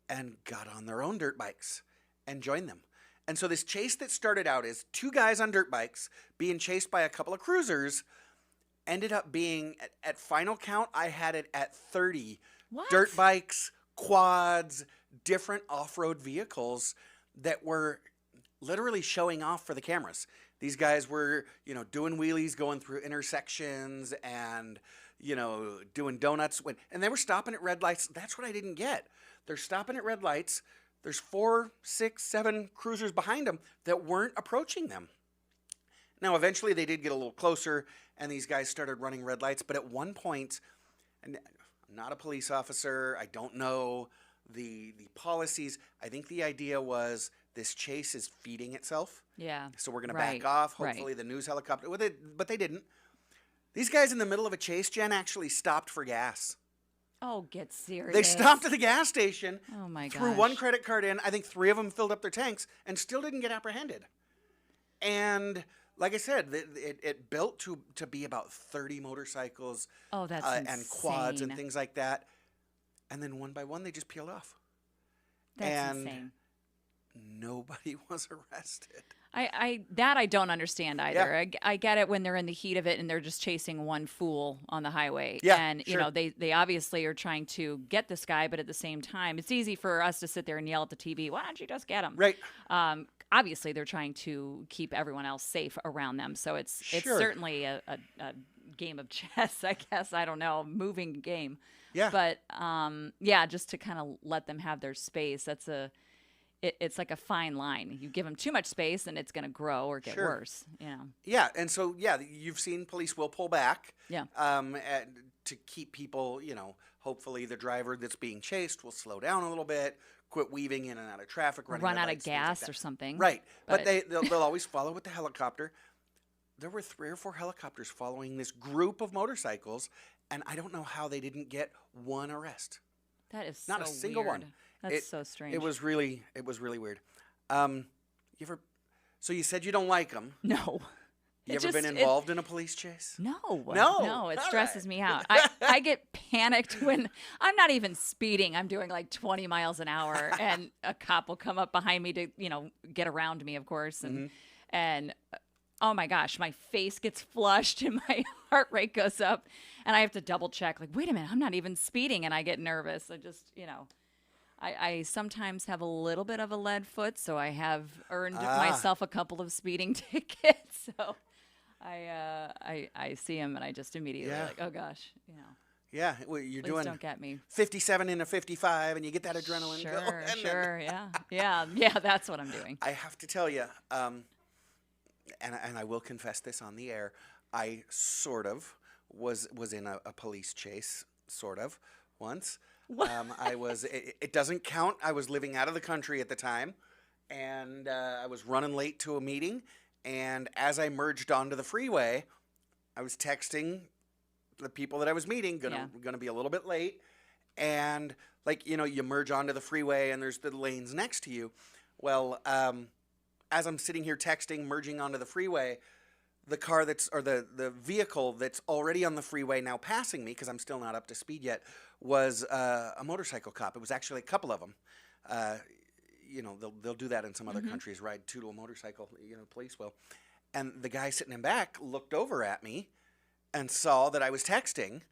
and got on their own dirt bikes and joined them. And so this chase that started out as 2 guys on dirt bikes being chased by a couple of cruisers ended up being, at final count, I had it at 30 What? dirt bikes, quads, different off-road vehicles that were literally showing off for the cameras. These guys were, doing wheelies, going through intersections and, doing donuts. And they were stopping at red lights. That's what I didn't get. They're stopping at red lights. There's 4, 6, 7 cruisers behind them that weren't approaching them. Now, eventually they did get a little closer and these guys started running red lights. But at one point, and I'm not a police officer, I don't know the policies. I think the idea was this chase is feeding itself. Yeah. So we're going to back off. Hopefully the news helicopter, but they didn't. These guys in the middle of a chase, Jen, actually stopped for gas. Oh, get serious. They stopped at the gas station. Oh, my gosh. Threw one credit card in. I think 3 of them filled up their tanks and still didn't get apprehended. And like I said, it built to be about 30 motorcycles. Oh, that's and quads and insane. things like that. And then one by one, they just peeled off. That's insane. Nobody was arrested. I don't understand either. Yeah. I get it when they're in the heat of it and they're just chasing one fool on the highway. Yeah, And, sure. they obviously are trying to get this guy, but at the same time, it's easy for us to sit there and yell at the TV, why don't you just get him? Right. Obviously, they're trying to keep everyone else safe around them. So it's Sure. certainly a game of chess, I guess. I don't know, moving game. Yeah. But, just to kind of let them have their space, it's like a fine line. You give them too much space and it's going to grow or get Sure. worse. Yeah, and so, you've seen police will pull back. Yeah. To keep people, hopefully the driver that's being chased will slow down a little bit, quit weaving in and out of traffic, running Run red out of lights, things like gas that. or something. Right, but they'll always follow with the helicopter. There were 3 or 4 helicopters following this group of motorcycles, and I don't know how they didn't get one arrest. That is Not a so single weird. one. That's so strange. It was really weird. So you said you don't like them. No. You ever been involved in a police chase? No. No? No, it All stresses right. me out. I get panicked when I'm not even speeding. I'm doing like 20 miles an hour and a cop will come up behind me to, get around me, of course. And oh my gosh, my face gets flushed and my heart rate goes up and I have to double check like, wait a minute, I'm not even speeding. And I get nervous. I just, I sometimes have a little bit of a lead foot, so I have earned myself a couple of speeding tickets. So I see him and I just immediately like, oh gosh, Yeah, well, you're please doing don't get me. 57 into 55, and you get that adrenaline Sure, go. And sure, yeah, that's what I'm doing. I have to tell you, and I will confess this on the air, I sort of was in a police chase, sort of, once. I was. It doesn't count. I was living out of the country at the time, and I was running late to a meeting. And as I merged onto the freeway, I was texting the people that I was meeting, gonna be a little bit late. And you merge onto the freeway, and there's the lanes next to you. Well, as I'm sitting here texting, merging onto the freeway, the car the vehicle that's already on the freeway now passing me, because I'm still not up to speed yet, was a motorcycle cop. It was actually a couple of them. They'll do that in some other countries, ride 2 to a motorcycle, police will. And the guy sitting in back looked over at me and saw that I was texting.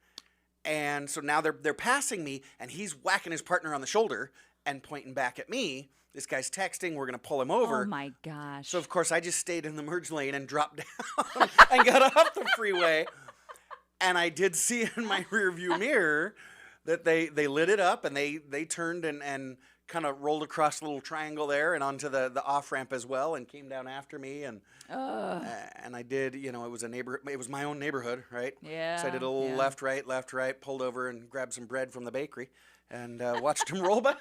And so now they're passing me, and he's whacking his partner on the shoulder and pointing back at me. This guy's texting. We're going to pull him over. Oh, my gosh. So, of course, I just stayed in the merge lane and dropped down and got off the freeway. And I did see in my rearview mirror that they lit it up, and they turned and kind of rolled across a little triangle there and onto the off-ramp as well, and came down after me. And I did, it was it was my own neighborhood, right? Yeah. So I did a little left, right, pulled over and grabbed some bread from the bakery and watched him roll by.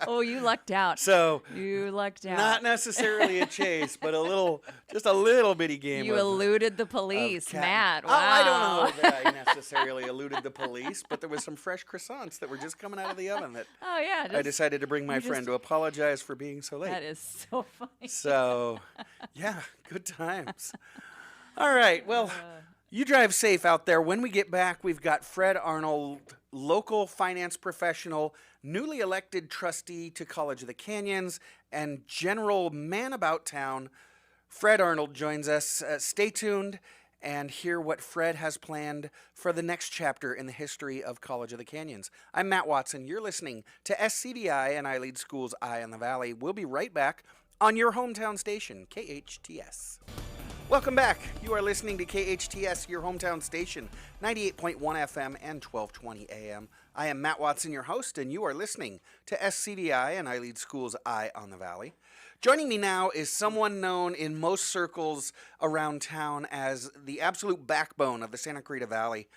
Oh, you lucked out. So you lucked out. not necessarily a chase, but just a little bitty game. You eluded the police, Matt. Wow. Oh, I don't know that I necessarily eluded the police, but there was some fresh croissants that were just coming out of the oven that I decided to bring my friend to apologize for being so late. That is so funny. So, yeah, good times. All right, well, you drive safe out there. When we get back, we've got Fred Arnold, local finance professional, newly elected trustee to College of the Canyons, and general man about town. Fred Arnold joins us. Stay tuned, and hear what Fred has planned for the next chapter in the history of College of the Canyons. I'm Matt Watson. You're listening to SCVi and iLead Schools Eye on the Valley. We'll be right back on your hometown station, KHTS. Welcome back. You are listening to KHTS, your hometown station, 98.1 FM and 1220 AM. I am Matt Watson, your host, and you are listening to SCVi and iLead Schools Eye on the Valley. Joining me now is someone known in most circles around town as the absolute backbone of the Santa Clarita Valley.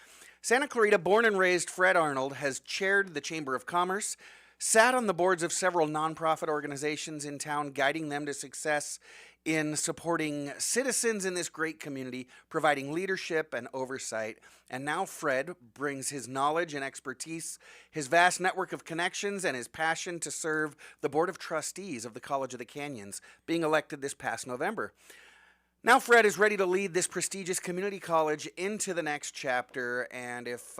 Santa Clarita, born and raised Fred Arnold, has chaired the Chamber of Commerce, sat on the boards of several nonprofit organizations in town, guiding them to success in supporting citizens in this great community, providing leadership and oversight. And now Fred brings his knowledge and expertise, his vast network of connections, and his passion to serve the Board of Trustees of the College of the Canyons, being elected this past November. Now Fred is ready to lead this prestigious community college into the next chapter, and if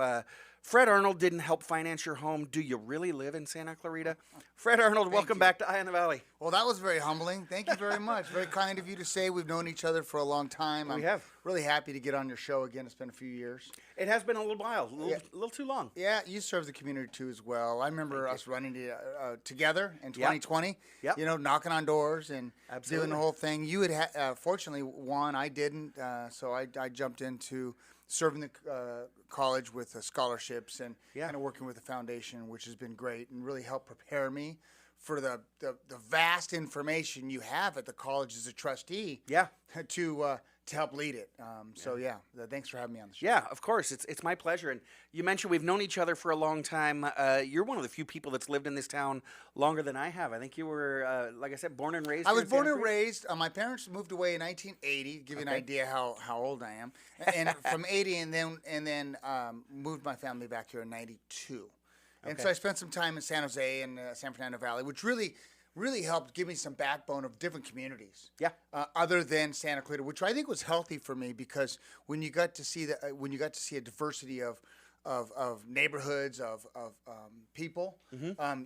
Fred Arnold didn't help finance your home, do you really live in Santa Clarita? Fred Arnold, welcome back to Eye on the Valley. Well, that was very humbling. Thank you very much. Very kind of you to say. We've known each other for a long time. We have. Really happy to get on your show again. It's been a few years. It has been a little while, a little too long. Yeah, you serve the community too as well. I remember us running together in 2020. Yep. You know, knocking on doors and Absolutely. doing the whole thing. You had fortunately won. I didn't, so I jumped into serving the college with scholarships and kind of working with the foundation, which has been great and really helped prepare me for the vast information you have at the college as a trustee. Yeah. To help lead it. Thanks for having me on the show. Yeah, of course. It's my pleasure. And you mentioned we've known each other for a long time. You're one of the few people that's lived in this town longer than I have. I think you were, like I said, born and raised. I was born and raised. My parents moved away in 1980, to give you an idea how old I am. And from 80 and then moved my family back here in 92. And so I spent some time in San Jose and San Fernando Valley, which really helped give me some backbone of different communities. Yeah. Other than Santa Clarita, which I think was healthy for me because when you got to see a diversity of neighborhoods of people,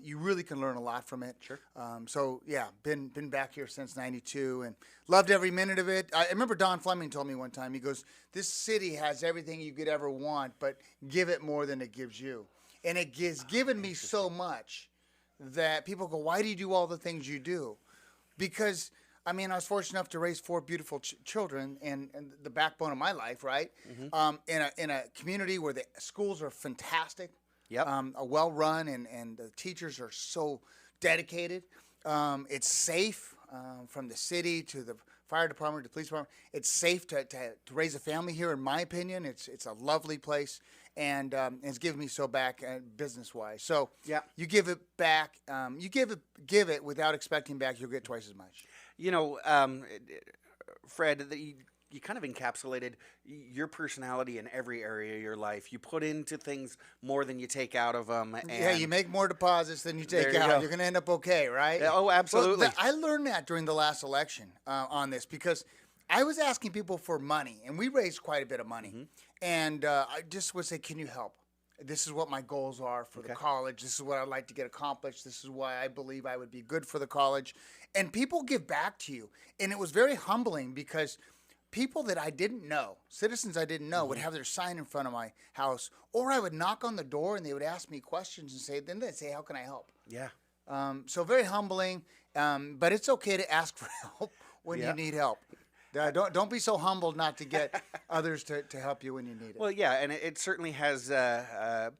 you really can learn a lot from it. Sure. Been back here since '92 and loved every minute of it. I remember Don Fleming told me one time. He goes, "This city has everything you could ever want, but give it more than it gives you." And it has given me so much that people go, "Why do you do all the things you do?" Because, I was fortunate enough to raise 4 beautiful children and the backbone of my life, right? In a community where the schools are fantastic, well run, and the teachers are so dedicated. It's safe from the city to the fire department to the police department. It's safe to raise a family here, in my opinion. It's a lovely place. And it's given me so back business-wise. So you give it back. You give it without expecting back. You'll get twice as much. You know, Fred, you kind of encapsulated your personality in every area of your life. You put into things more than you take out of them. And you make more deposits than you take you out. go. You're going to end up okay, right? Oh, absolutely. Well, I learned that during the last election on this because I was asking people for money, and we raised quite a bit of money. And I just would say, "Can you help? This is what my goals are for the college. This is what I'd like to get accomplished. This is why I believe I would be good for the college." And people give back to you. And it was very humbling because people that I didn't know, citizens I didn't know, would have their sign in front of my house. Or I would knock on the door and they would ask me questions and then they'd say, "How can I help?" Yeah. So very humbling. But it's okay to ask for help when you need help. Don't be so humbled not to get others to help you when you need it. Well, yeah, and it certainly has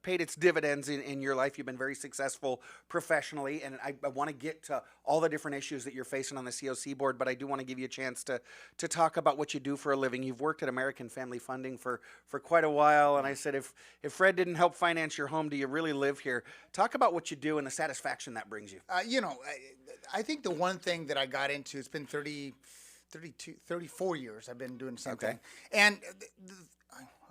paid its dividends in your life. You've been very successful professionally, and I want to get to all the different issues that you're facing on the COC board, but I do want to give you a chance to talk about what you do for a living. You've worked at American Family Funding for quite a while, and I said, if Fred didn't help finance your home, do you really live here? Talk about what you do and the satisfaction that brings you. I think the one thing that I got into, it's been 34 years I've been doing the same thing. And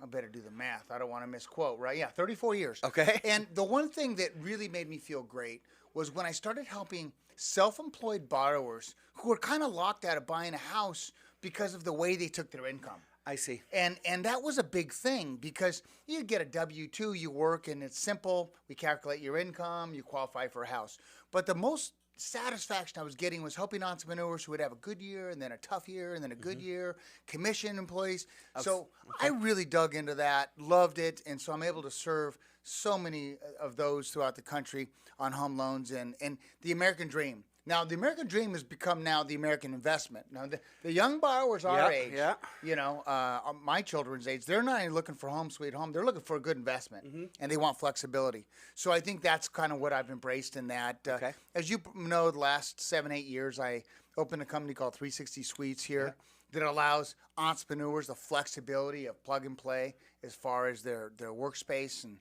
I better do the math. I don't want to misquote, right? Yeah, 34 years. Okay. And the one thing that really made me feel great was when I started helping self-employed borrowers who were kind of locked out of buying a house because of the way they took their income. I see. And that was a big thing because you get a W-2, you work, and it's simple. We calculate your income, you qualify for a house. But the most satisfaction I was getting was helping entrepreneurs who would have a good year and then a tough year and then a good year, commission employees. So I really dug into that, loved it, and so I'm able to serve so many of those throughout the country on home loans and the American dream. Now, the American dream has become now the American investment. Now, the young borrowers our age, my children's age, they're not even looking for home sweet home. They're looking for a good investment, and they want flexibility. So I think that's kind of what I've embraced in that. As you know, the last 7-8 years, I opened a company called 360 Suites here that allows entrepreneurs the flexibility of plug and play as far as their workspace. And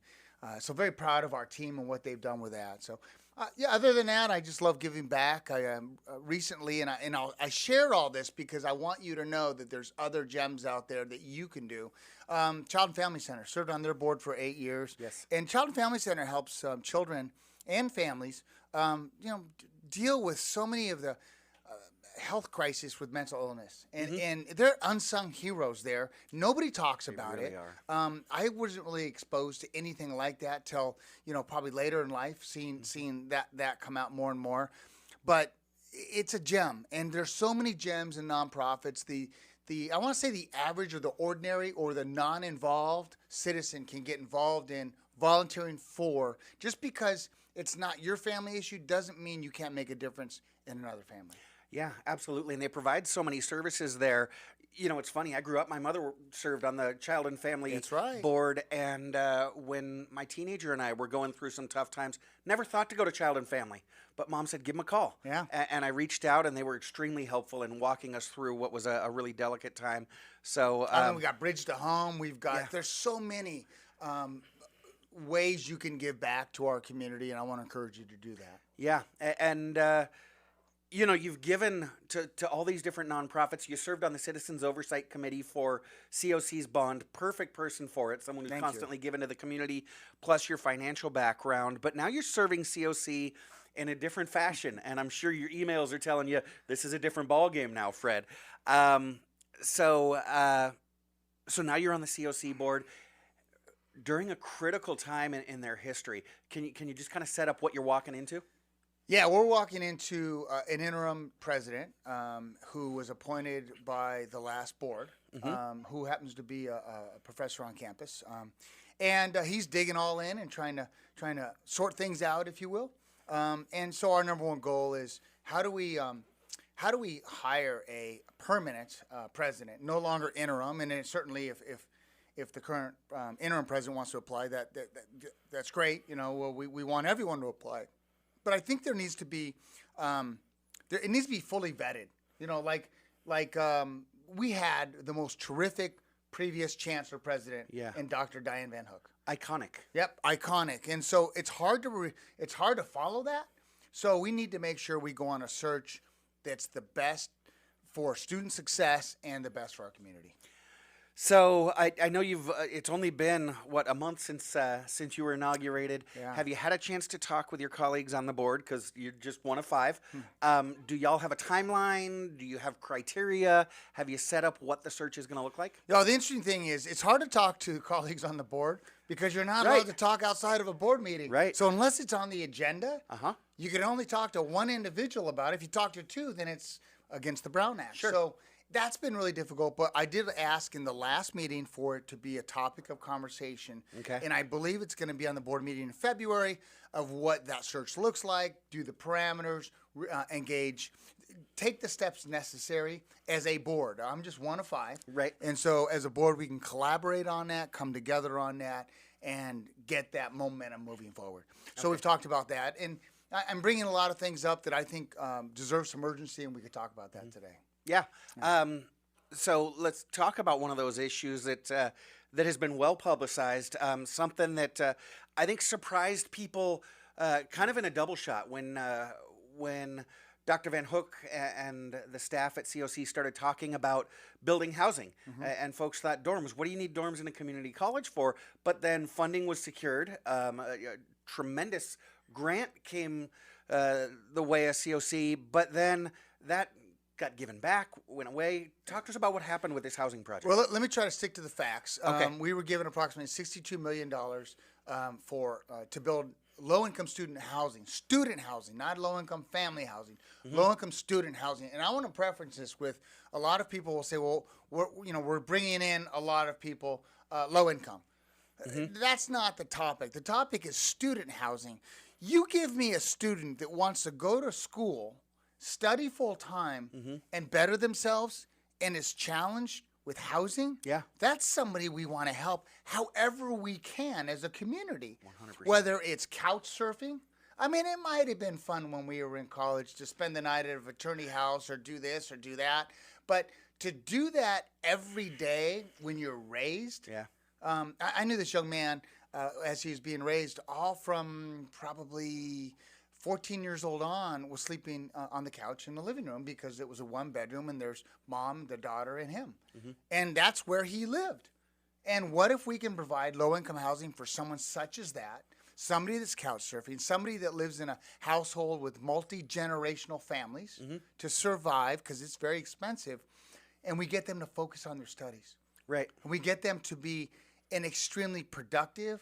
so very proud of our team and what they've done with that. So. Other than that, I just love giving back. I recently, I shared all this because I want you to know that there's other gems out there that you can do. Child and Family Center, served on their board for 8 years. Yes. And Child and Family Center helps children and families, deal with so many of the health crisis with mental illness, and they're unsung heroes there. Nobody talks about really it. Are. I wasn't really exposed to anything like that till probably later in life, seeing that come out more and more. But it's a gem, and there's so many gems in nonprofits. I want to say the average or the ordinary or the non-involved citizen can get involved in volunteering for. Just because it's not your family issue doesn't mean you can't make a difference in another family. Yeah, absolutely. And they provide so many services there. It's funny. I grew up, my mother served on the Child and Family Board. And when my teenager and I were going through some tough times, never thought to go to Child and Family. But Mom said, give them a call. Yeah. And I reached out, and they were extremely helpful in walking us through what was a really delicate time. So we got Bridge to Home. We've got, there's so many ways you can give back to our community, and I want to encourage you to do that. Yeah. And you've given to all these different nonprofits. You served on the Citizens Oversight Committee for COC's bond. Perfect person for it. Someone who's constantly given to the community, plus your financial background. But now you're serving COC in a different fashion. And I'm sure your emails are telling you this is a different ballgame now, Fred. So now you're on the COC board. During a critical time in their history, can you just kind of set up what you're walking into? Yeah, we're walking into an interim president who was appointed by the last board, who happens to be a professor on campus, and he's digging all in and trying to sort things out, if you will. And so our number one goal is how do we hire a permanent president, no longer interim, and then certainly if the current interim president wants to apply, that's great. We want everyone to apply. But I think there needs to be, it needs to be fully vetted. We had the most terrific previous chancellor president in Dr. Diane Van Hook. Iconic. Yep, iconic. And so it's hard to follow that. So we need to make sure we go on a search that's the best for student success and the best for our community. So I know it's only been a month since you were inaugurated. Yeah. Have you had a chance to talk with your colleagues on the board, because you're just one of 5? Do y'all have a timeline? Do you have criteria? Have you set up what the search is going to look like? No, the interesting thing is it's hard to talk to colleagues on the board because you're not allowed to talk outside of a board meeting. Right. So unless it's on the agenda, you can only talk to one individual about it. If you talk to 2, then it's against the Brown Act. Sure. So that's been really difficult, but I did ask in the last meeting for it to be a topic of conversation. Okay. And I believe it's going to be on the board meeting in February of what that search looks like, do the parameters, engage, take the steps necessary as a board. I'm just one of 5. Right. And so as a board, we can collaborate on that, come together on that, and get that momentum moving forward. So we've talked about that. And I'm bringing a lot of things up that I think deserve some urgency, and we could talk about that today. Yeah. So let's talk about one of those issues that has been well publicized. Something that I think surprised people, kind of in a double shot when Dr. Van Hook and the staff at COC started talking about building housing, and folks thought dorms. What do you need dorms in a community college for? But then funding was secured. A tremendous grant came the way of COC, but then that got given back, went away. Talk to us about what happened with this housing project. Well, let me try to stick to the facts. Okay. We were given approximately $62 million to build low-income student housing, not low-income family housing, low-income student housing. And I want to preference this with a lot of people will say, well, we're bringing in a lot of people low-income. That's not the topic. The topic is student housing. You give me a student that wants to go to school, study full-time, and better themselves, and is challenged with housing, that's somebody we want to help however we can as a community. 100%. Whether it's couch surfing. I mean, it might have been fun when we were in college to spend the night at a fraternity house or do this or do that. But to do that every day when you're raised. I knew this young man as he was being raised, all from probably 14 years old on, was sleeping on the couch in the living room because it was a one-bedroom and there's mom, the daughter, and him. And that's where he lived. And what if we can provide low-income housing for someone such as that, somebody that's couch surfing, somebody that lives in a household with multi-generational families to survive because it's very expensive, and we get them to focus on their studies. Right. And we get them to be an extremely productive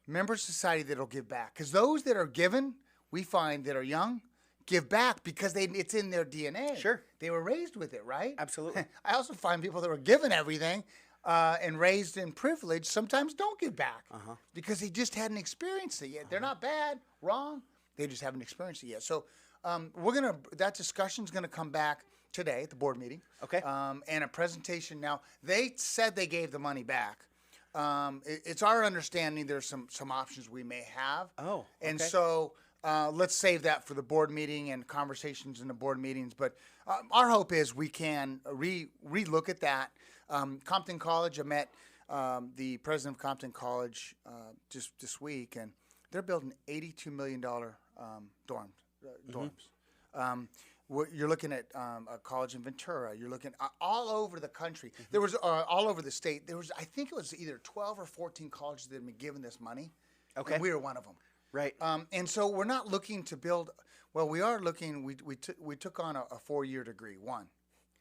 member of society that'll give back. Because those that are given, we find that are young, give back because it's in their DNA. Sure. They were raised with it, right? Absolutely. I also find people that were given everything and raised in privilege sometimes don't give back because they just hadn't experienced it yet. They're not bad, wrong. They just haven't experienced it yet. So that discussion's going to come back today at the board meeting. Okay. And a presentation. Now, they said they gave the money back. It's our understanding there's some options we may have. Oh, okay. And so let's save that for the board meeting and conversations in the board meetings. But our hope is we can re-look at that. Compton College, I met the president of Compton College just this week, and they're building $82 million dorms. You're looking at a college in Ventura. You're looking all over the country. There was all over the state. There was, I think it was either 12 or 14 colleges that had been given this money. Okay. And we were one of them. Right. And so we're not looking to build. Well, we are looking. We took on a 4-year degree, one,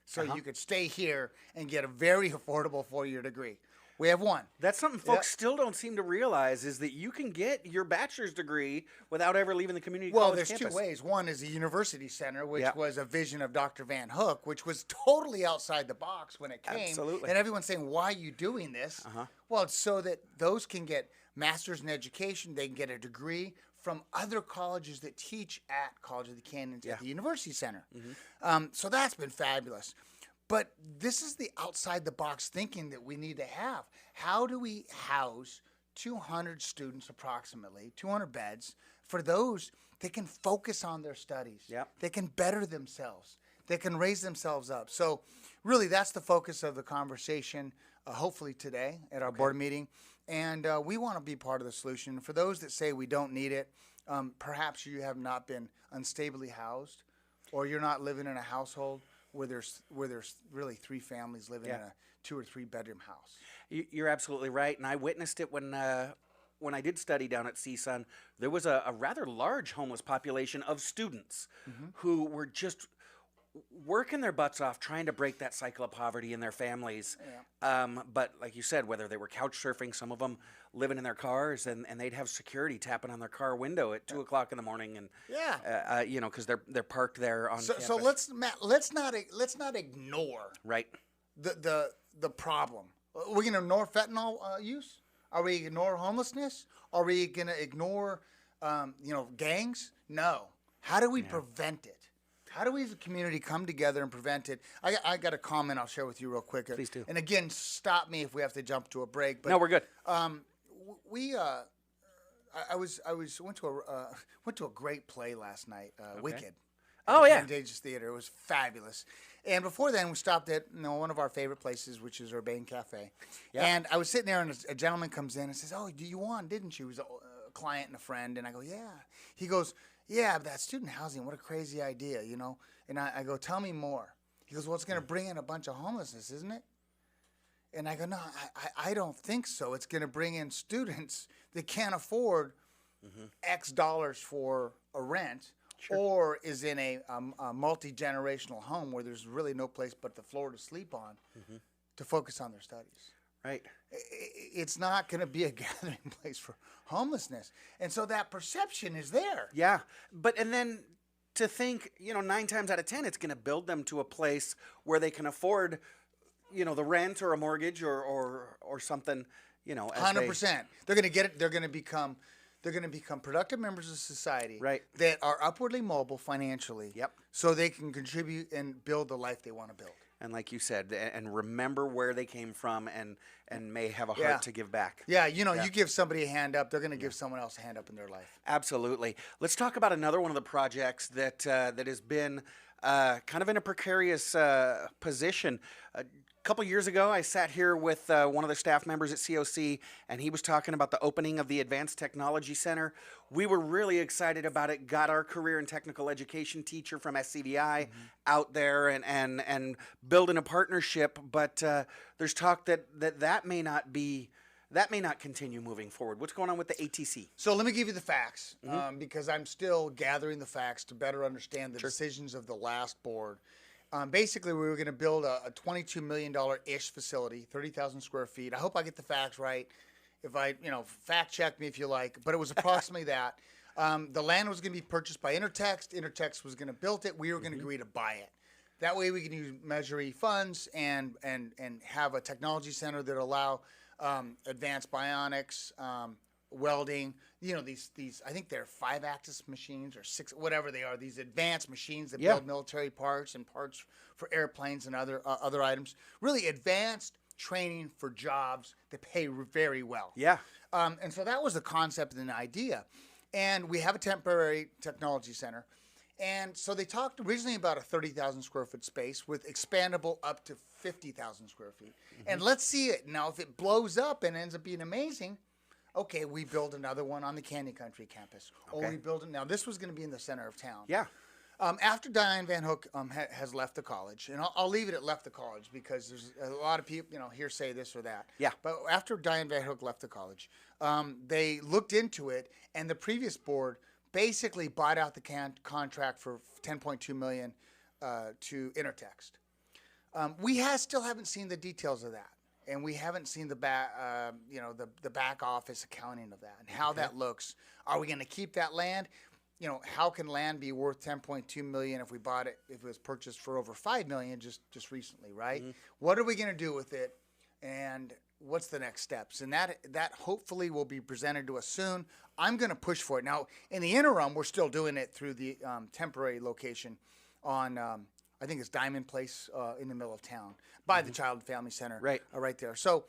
so you could stay here and get a very affordable 4-year degree. We have one. That's something folks still don't seem to realize is that you can get your bachelor's degree without ever leaving the community college there's campus. Two ways. One is the university center, which was a vision of Dr. Van Hook, which was totally outside the box when it came. Absolutely. And everyone's saying, why are you doing this? Well, it's so that those can get masters in education. They can get a degree from other colleges that teach at College of the Canyons at the university center. So that's been fabulous. But this is the outside-the-box thinking that we need to have. How do we house 200 students approximately, 200 beds, for those that can focus on their studies? They can better themselves. They can raise themselves up. So really that's the focus of the conversation, hopefully today at our board meeting. And we want to be part of the solution. For those that say we don't need it, perhaps you have not been unstably housed, or you're not living in a household where there's really 3 families living in a 2 or 3 bedroom house. You're absolutely right, and I witnessed it when I did study down at CSUN. There was a rather large homeless population of students who were just working their butts off trying to break that cycle of poverty in their families. But like you said, whether they were couch surfing, some of them living in their cars, and they'd have security tapping on their car window at 2 o'clock in the morning, and because they're parked there on campus. So let's not ignore the problem. Are we going to ignore fentanyl use? Are we going to ignore homelessness? Are we going to ignore gangs? No. How do we prevent it? How do we as a community come together and prevent it? I got a comment I'll share with you real quick. Please do. And again, stop me if we have to jump to a break. But no, we're good. Went to a great play last night, Wicked. Oh yeah, Pantages Theater. It was fabulous. And before then, we stopped at one of our favorite places, which is Urbane Cafe. Yeah. And I was sitting there, and a gentleman comes in and says, "Oh, you won, didn't you?" He was a client and a friend, and I go, "Yeah." He goes, "Yeah, but that student housing, what a crazy idea, And I go, "Tell me more." He goes, "Well, it's going to bring in a bunch of homelessness, isn't it?" And I go, "No, I don't think so. It's going to bring in students that can't afford X dollars for a rent, or is in a multi-generational home where there's really no place but the floor to sleep on to focus on their studies." Right. It's not going to be a gathering place for homelessness. And so that perception is there. Yeah. And then to think, 9 times out of 10, it's going to build them to a place where they can afford, the rent or a mortgage or something, as 100%. They're going to get it. They're going to become productive members of society, right, that are upwardly mobile financially. Yep. So they can contribute and build the life they want to build. And like you said, and remember where they came from, and may have a heart to give back. Yeah, you give somebody a hand up, they're going to give someone else a hand up in their life. Absolutely. Let's talk about another one of the projects that has been kind of in a precarious position. A couple years ago, I sat here with one of the staff members at COC, and he was talking about the opening of the Advanced Technology Center. We were really excited about it, got our career and technical education teacher from SCVi out there and building a partnership, but there's talk that may not continue moving forward. What's going on with the ATC? So let me give you the facts, because I'm still gathering the facts to better understand the decisions of the last board. Basically, we were going to build a $22 million-ish facility, 30,000 square feet. I hope I get the facts right. If I, fact check me if you like, but it was approximately that. The land was going to be purchased by Intertext. Intertext was going to build it. We were going to agree to buy it. That way we can use Measure E funds and have a technology center that allow advanced bionics, welding, these I think they're 5-axis machines or 6, whatever they are, these advanced machines that build military parts and parts for airplanes and other items. Really advanced training for jobs that pay very well. Yeah. And so that was the concept and the idea. And we have a temporary technology center. And so they talked originally about a 30,000 square foot space with expandable up to 50,000 square feet. And let's see it. Now, if it blows up and ends up being amazing, okay, we build another one on the Canyon Country campus. Or we build it. Now, this was going to be in the center of town. Yeah. After Diane Van Hook has left the college, and I'll leave it at left the college because there's a lot of people, here say this or that. Yeah. But after Diane Van Hook left the college, they looked into it, and the previous board basically bought out the contract for $10.2 million to Intertext. We still haven't seen the details of that, and we haven't seen the back office accounting of that and how that looks. Are we going to keep that land? How can land be worth $10.2 million if we bought it, if it was purchased for over $5 million just recently, right? What are we going to do with it, and what's the next steps? And that hopefully will be presented to us soon. I'm going to push for it. Now, in the interim, we're still doing it through the temporary location on, I think it's Diamond Place in the middle of town, by the Child and Family Center, right there. So,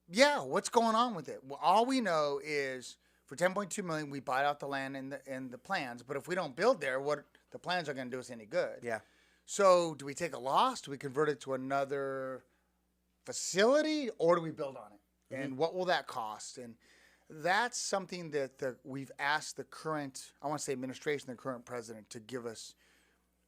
what's going on with it? Well, all we know is for $10.2 million, we bought out the land and the plans. But if we don't build there, what the plans are going to do us any good? Yeah. So do we take a loss? Do we convert it to another facility, or do we build on it? And what will that cost? And that's something that we've asked the current, I want to say administration, the current president, to give us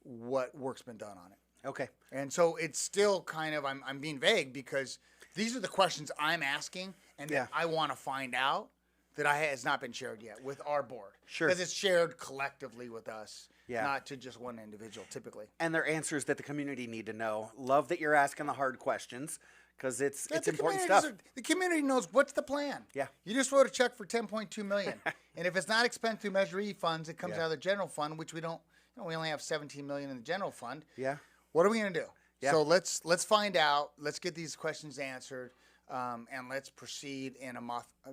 what work's been done on it. Okay. And so it's still kind of, I'm being vague because these are the questions I'm asking and that I want to find out that has not been shared yet with our board. Sure. Because it's shared collectively with us, not to just one individual typically. And they're answers that the community need to know. Love that you're asking the hard questions because it's important stuff. The community knows what's the plan. Yeah. You just wrote a check for $10.2 million. And if it's not spent through Measure E funds, it comes out of the general fund, which we don't, we only have $17 million in the general fund. Yeah. What are we going to do? Yeah. So let's find out. Let's get these questions answered. And let's proceed in a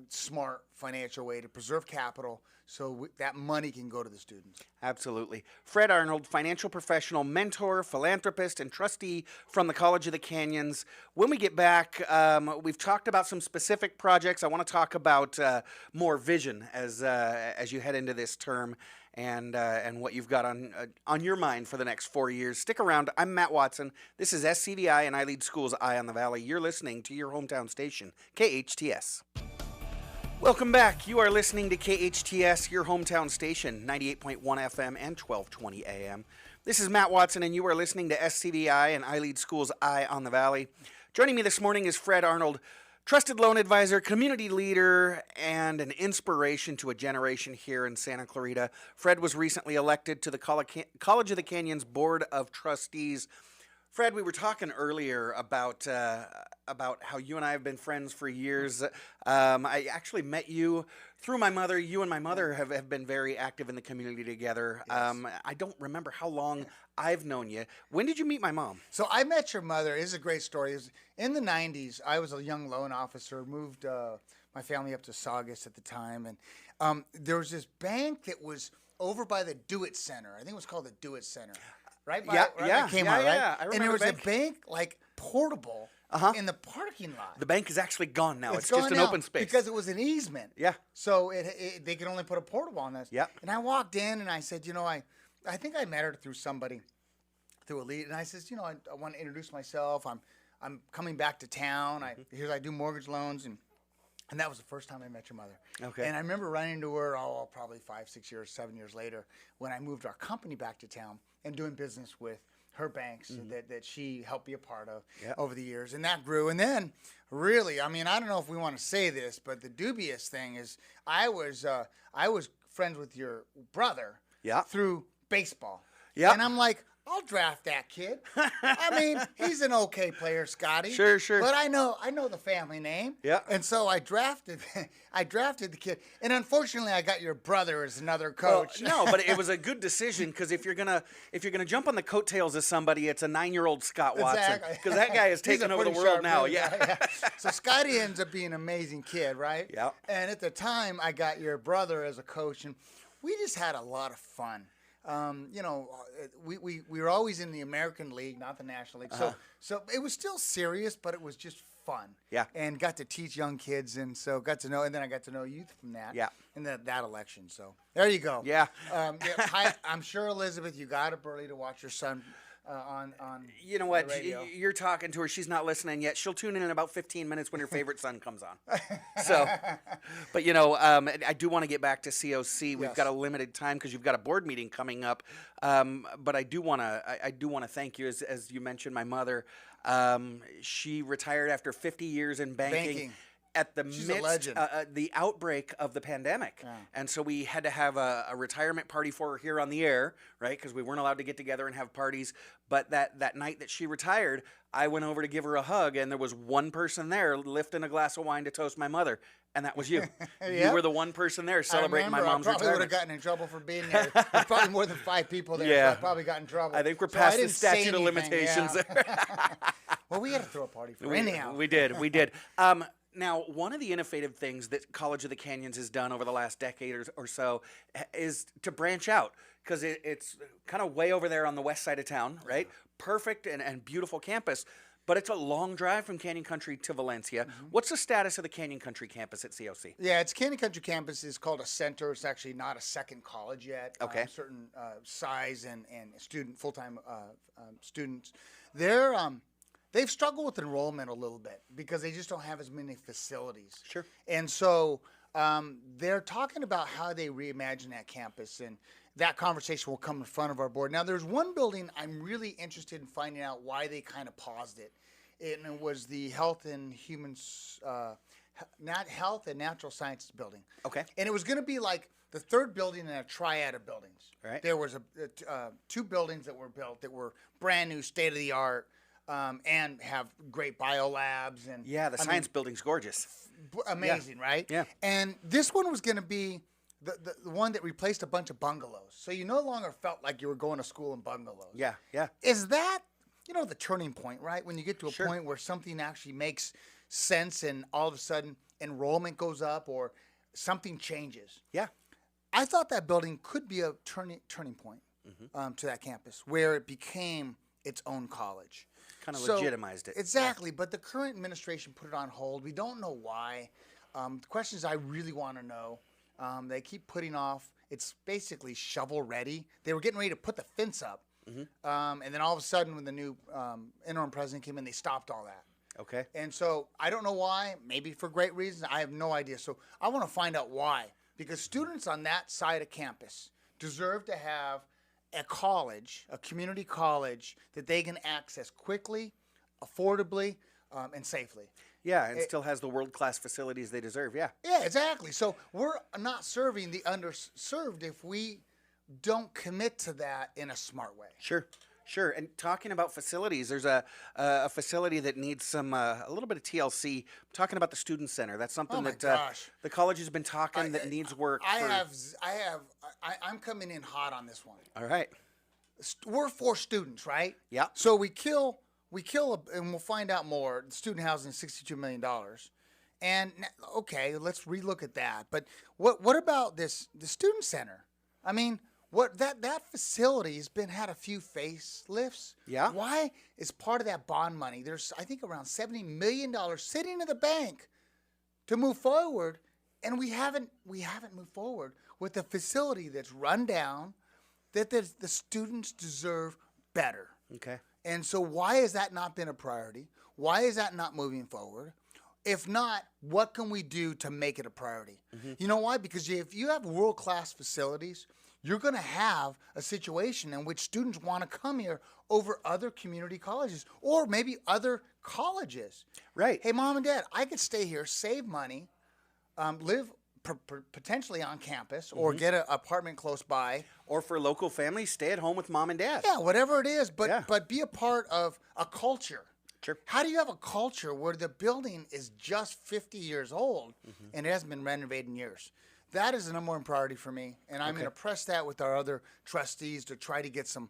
smart financial way to preserve capital so that money can go to the students. Absolutely. Fred Arnold, financial professional, mentor, philanthropist, and trustee from the College of the Canyons. When we get back, we've talked about some specific projects. I want to talk about more vision as you head into this term. And what you've got on your mind for the next 4 years. Stick around. I'm Matt Watson. This is SCVi and iLead Schools Eye on the Valley. You're listening to your hometown station, KHTS. Welcome back. You are listening to KHTS, your hometown station, 98.1 FM and 1220 AM. This is Matt Watson, and you are listening to SCVi and iLead Schools Eye on the Valley. Joining me this morning is Fred Arnold, trusted loan advisor, community leader, and an inspiration to a generation here in Santa Clarita. Fred was recently elected to the College of the Canyons Board of Trustees. Fred, we were talking earlier about how you and I have been friends for years. I actually met you through my mother. You and my mother have been very active in the community together. Yes. I don't remember how long I've known you. When did you meet my mom? So I met your mother. It's a great story. It was in the 90s. I was a young loan officer, moved my family up to Saugus at the time. And there was this bank that was over by the Do-It Center. I think it was called the Do-It Center. Right? Yeah. Right? I remember and there was the a bank like portable in the parking lot. The bank is actually gone now. It's gone just an now open space. because it was an easement. Yeah. So they could only put a portable on this. Yeah. And I walked in and I said, I think I met her through somebody, through a lead. And I says, I want to introduce myself. I'm coming back to town. I do mortgage loans and that was the first time I met your mother. Okay. And I remember running into her, probably 5, 6 years, 7 years later, when I moved our company back to town and doing business with her banks that she helped be a part of over the years. And that grew. And then, really, I don't know if we want to say this, but the dubious thing is I was friends with your brother through baseball. Yeah. And I'm like, I'll draft that kid. He's an okay player, Scotty. Sure. But I know the family name. Yeah. And so I drafted the kid. And unfortunately, I got your brother as another coach. Well, no, but it was a good decision because if you're gonna jump on the coattails of somebody, it's a 9-year-old Scott Watson because that guy is taking over the world now. Yeah. So Scotty ends up being an amazing kid, right? Yeah. And at the time, I got your brother as a coach, and we just had a lot of fun. We were always in the American League, not the National League. So it was still serious, but it was just fun. Yeah. And got to teach young kids, and so got to know, and then I got to know youth from that. Yeah. And that election. So there you go. Yeah. I'm sure, Elizabeth, you got up early to watch your son on You know what? the radio. You're talking to her. She's not listening yet. She'll tune in about 15 minutes when your favorite son comes on. So, but I do want to get back to COC. We've got a limited time because you've got a board meeting coming up. But I do want to thank you, as you mentioned, my mother. She retired after 50 years in banking. At the She's a midst, legend. The outbreak of the pandemic. Yeah. And so we had to have a retirement party for her here on the air, right? Because we weren't allowed to get together and have parties. But that night that she retired, I went over to give her a hug, and there was one person there lifting a glass of wine to toast my mother, and that was you. You were the one person there celebrating my mom's I probably would have retirement. gotten in trouble for being there. There's probably more than 5 people there. Yeah. So I probably got in trouble. I think we're So past the didn't say statute of anything, limitations yeah. there. Well, we had to throw a party for her. Anyhow. We did. Now, one of the innovative things that College of the Canyons has done over the last decade or so is to branch out because it's kind of way over there on the west side of town, right? Perfect and beautiful campus, but it's a long drive from Canyon Country to Valencia. What's the status of the Canyon Country campus at COC? Yeah, it's Canyon Country campus is called a center. It's actually not a second college yet. Okay. Certain size and full-time students. They've struggled with enrollment a little bit because they just don't have as many facilities. Sure. And so they're talking about how they reimagine that campus, and that conversation will come in front of our board. Now, there's one building I'm really interested in finding out why they kind of paused it. And it was the Health and Natural Sciences building. Okay. And it was going to be like the third building in a triad of buildings. Right. There was 2 buildings that were built that were brand new, state of the art. And have great bio labs and The science building's gorgeous. Amazing, right? Yeah. And this one was going to be the one that replaced a bunch of bungalows, so you no longer felt like you were going to school in bungalows. Yeah. Is that the turning point, right? When you get to a point where something actually makes sense, and all of a sudden enrollment goes up or something changes. Yeah. I thought that building could be a turning point to that campus where it became its own college. Kind of legitimized it. Exactly, but the current administration put it on hold. We don't know why. The questions I really want to know, they keep putting off. It's basically shovel ready. They were getting ready to put the fence up, and then all of a sudden when the new interim president came in, they stopped all that. Okay. And so I don't know why, maybe for great reasons. I have no idea. So I want to find out why, because students on that side of campus deserve to have a college, a community college that they can access quickly, affordably, and safely. Yeah, and still has the world-class facilities they deserve. Yeah. Yeah, exactly. So we're not serving the underserved if we don't commit to that in a smart way. Sure. Sure. And talking about facilities, there's a facility that needs some a little bit of TLC. I'm talking about the student center. That's something that the college has been talking that needs work. I'm coming in hot on this one. All right. We're for students, right? Yeah. So we kill, and we'll find out more. Student housing is $62 million. And okay, let's relook at that. But what about the student center? I mean, that facility has had a few facelifts. Yeah. Why is part of that bond money? There's I think around $70 million sitting in the bank to move forward, and we haven't moved forward with a facility that's run down. That the students deserve better. Okay. And so why has that not been a priority? Why is that not moving forward? If not, what can we do to make it a priority? Mm-hmm. You know why? Because if you have world-class facilities, you're going to have a situation in which students want to come here over other community colleges or maybe other colleges. Right. Hey, mom and dad, I could stay here, save money, live potentially on campus or get an apartment close by. Or for local families, stay at home with mom and dad. Yeah, whatever it is, but be a part of a culture. Sure. How do you have a culture where the building is just 50 years old and it hasn't been renovated in years? That is the number one priority for me, and I'm going to press that with our other trustees to try to get some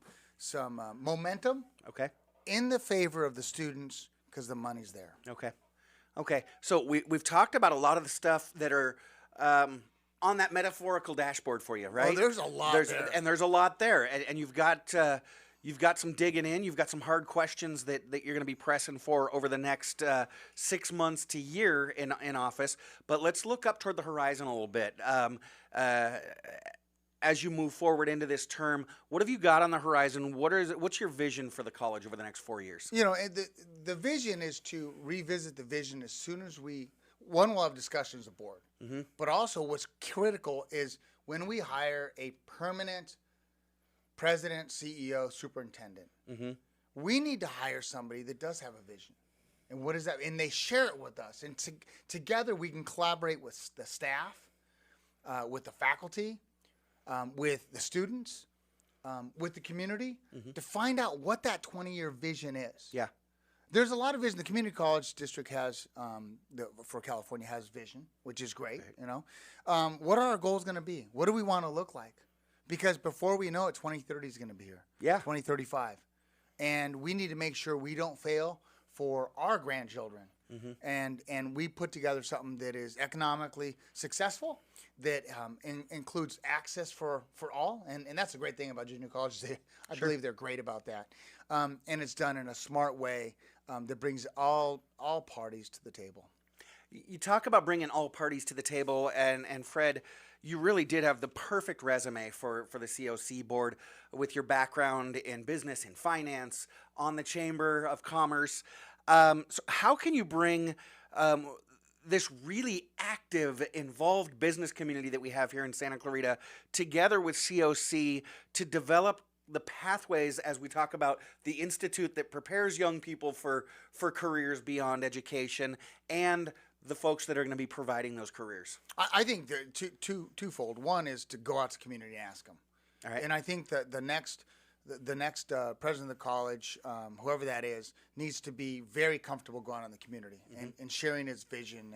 momentum in the favor of the students because the money's there. Okay. So we've talked about a lot of the stuff that are on that metaphorical dashboard for you, right? Oh, there's a lot there. And there's a lot there, and you've got some digging in. You've got some hard questions that you're going to be pressing for over the next 6 months to year in office. But let's look up toward the horizon a little bit. As you move forward into this term, what have you got on the horizon? What's your vision for the college over the next 4 years? You know, the vision is to revisit the vision as soon as we'll have discussions with the board. Mm-hmm. But also what's critical is when we hire a permanent president, CEO, superintendent, we need to hire somebody that does have a vision. And what is that? And they share it with us. And together we can collaborate with the staff, with the faculty, with the students, with the community to find out what that 20-year vision is. Yeah. There's a lot of vision. The community college district has, for California, has vision, which is great. Right. You know, what are our goals going to be? What do we want to look like? Because before we know it, 2030 is going to be here. Yeah. 2035. And we need to make sure we don't fail for our grandchildren. Mm-hmm. And we put together something that is economically successful, that includes access for all. And that's a great thing about junior colleges. I believe they're great about that. And it's done in a smart way that brings all parties to the table. You talk about bringing all parties to the table, and Fred, you really did have the perfect resume for the COC board with your background in business and finance, on the Chamber of Commerce. So how can you bring this really active, involved business community that we have here in Santa Clarita together with COC to develop the pathways as we talk about the institute that prepares young people for careers beyond education and the folks that are going to be providing those careers? I think twofold. One is to go out to the community and ask them. All right. And I think that the next president of the college, whoever that is, needs to be very comfortable going out in the community and sharing his vision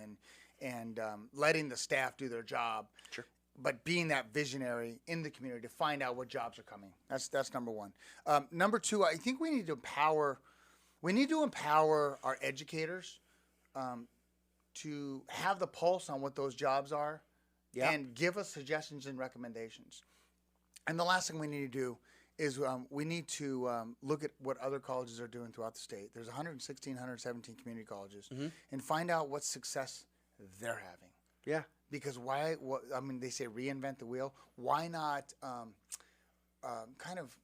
and letting the staff do their job. Sure. But being that visionary in the community to find out what jobs are coming. That's number one. Number two, I think we need to empower our educators to have the pulse on what those jobs are and give us suggestions and recommendations. And the last thing we need to do is we need to look at what other colleges are doing throughout the state. There's 116, 117 community colleges, and find out what success they're having. Yeah. Because they say reinvent the wheel. Why not kind of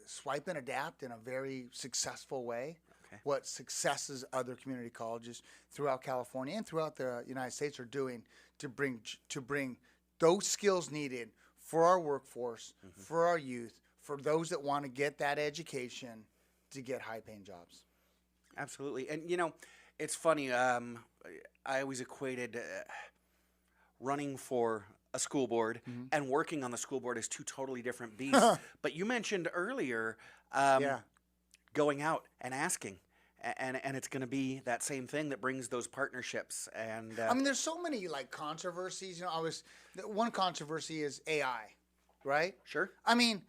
swipe and adapt in a very successful way? Okay. What successes other community colleges throughout California and throughout the United States are doing to bring those skills needed for our workforce, for our youth, for those that want to get that education to get high-paying jobs. Absolutely. And, you know, it's funny. I always equated running for a school board and working on the school board as two totally different beasts. But you mentioned earlier going out and asking. And it's going to be that same thing that brings those partnerships. And I mean, there's so many like controversies. One controversy is AI, right? Sure. I mean,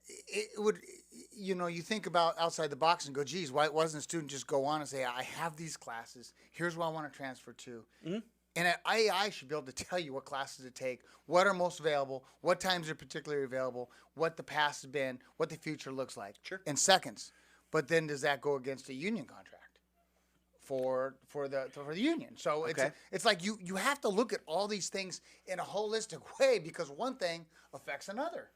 it would, you think about outside the box and go, geez, why doesn't a student just go on and say, I have these classes, here's what I want to transfer to. Mm-hmm. And AI should be able to tell you what classes to take, what are most available, what times are particularly available, what the past has been, what the future looks like. Sure. In seconds. But then does that go against a union contract for the union? So it's like you have to look at all these things in a holistic way because one thing affects another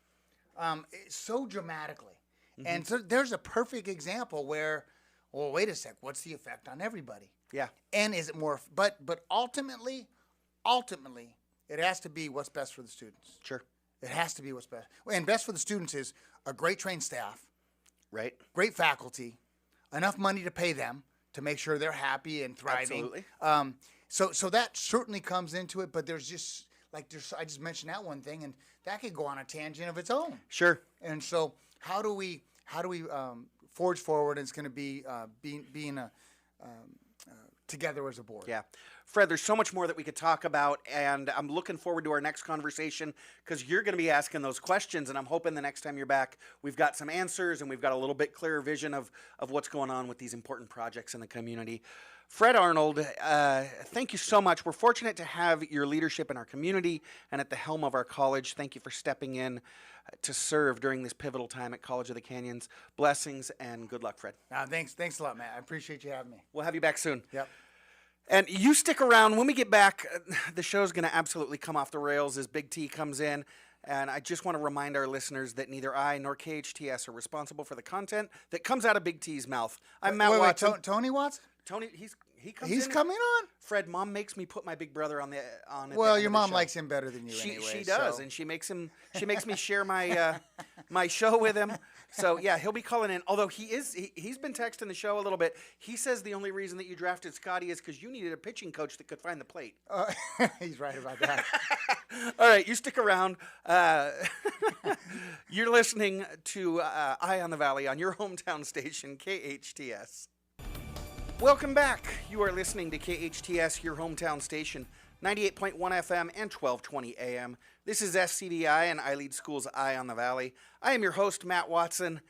so dramatically. Mm-hmm. And so there's a perfect example where, well, wait a sec, what's the effect on everybody? Yeah. And is it more? But ultimately, it has to be what's best for the students. Sure. It has to be what's best. And best for the students is a great trained staff. Right. Great faculty, enough money to pay them to make sure they're happy and thriving. Absolutely. So that certainly comes into it, but there's just I just mentioned that one thing, and that could go on a tangent of its own. Sure. And so how do we forge forward? And it's going to be being together as a board. Yeah. Fred, there's so much more that we could talk about, and I'm looking forward to our next conversation because you're going to be asking those questions, and I'm hoping the next time you're back, we've got some answers and we've got a little bit clearer vision of what's going on with these important projects in the community. Fred Arnold, thank you so much. We're fortunate to have your leadership in our community and at the helm of our college. Thank you for stepping in to serve during this pivotal time at College of the Canyons. Blessings and good luck, Fred. Thanks a lot, Matt. I appreciate you having me. We'll have you back soon. Yep. And you stick around. When we get back, the show's going to absolutely come off the rails as Big T comes in. And I just want to remind our listeners that neither I nor KHTS are responsible for the content that comes out of Big T's mouth. I'm Matt Watson. Tony Watson? Tony, he comes He's in. coming on? Fred, Mom makes me put my big brother on it. Well, your mom likes him better than you she, anyway. She does, and she makes me share my my show with him. So yeah, he'll be calling in. Although he's been texting the show a little bit. He says the only reason that you drafted Scotty is because you needed a pitching coach that could find the plate. He's right about that. All right, you stick around. You're listening to Eye on the Valley on your hometown station, KHTS. Welcome back. You are listening to KHTS, your hometown station, 98.1 FM and 1220 AM. This is SCVi and iLead School's Eye on the Valley. I am your host, Matt Watson.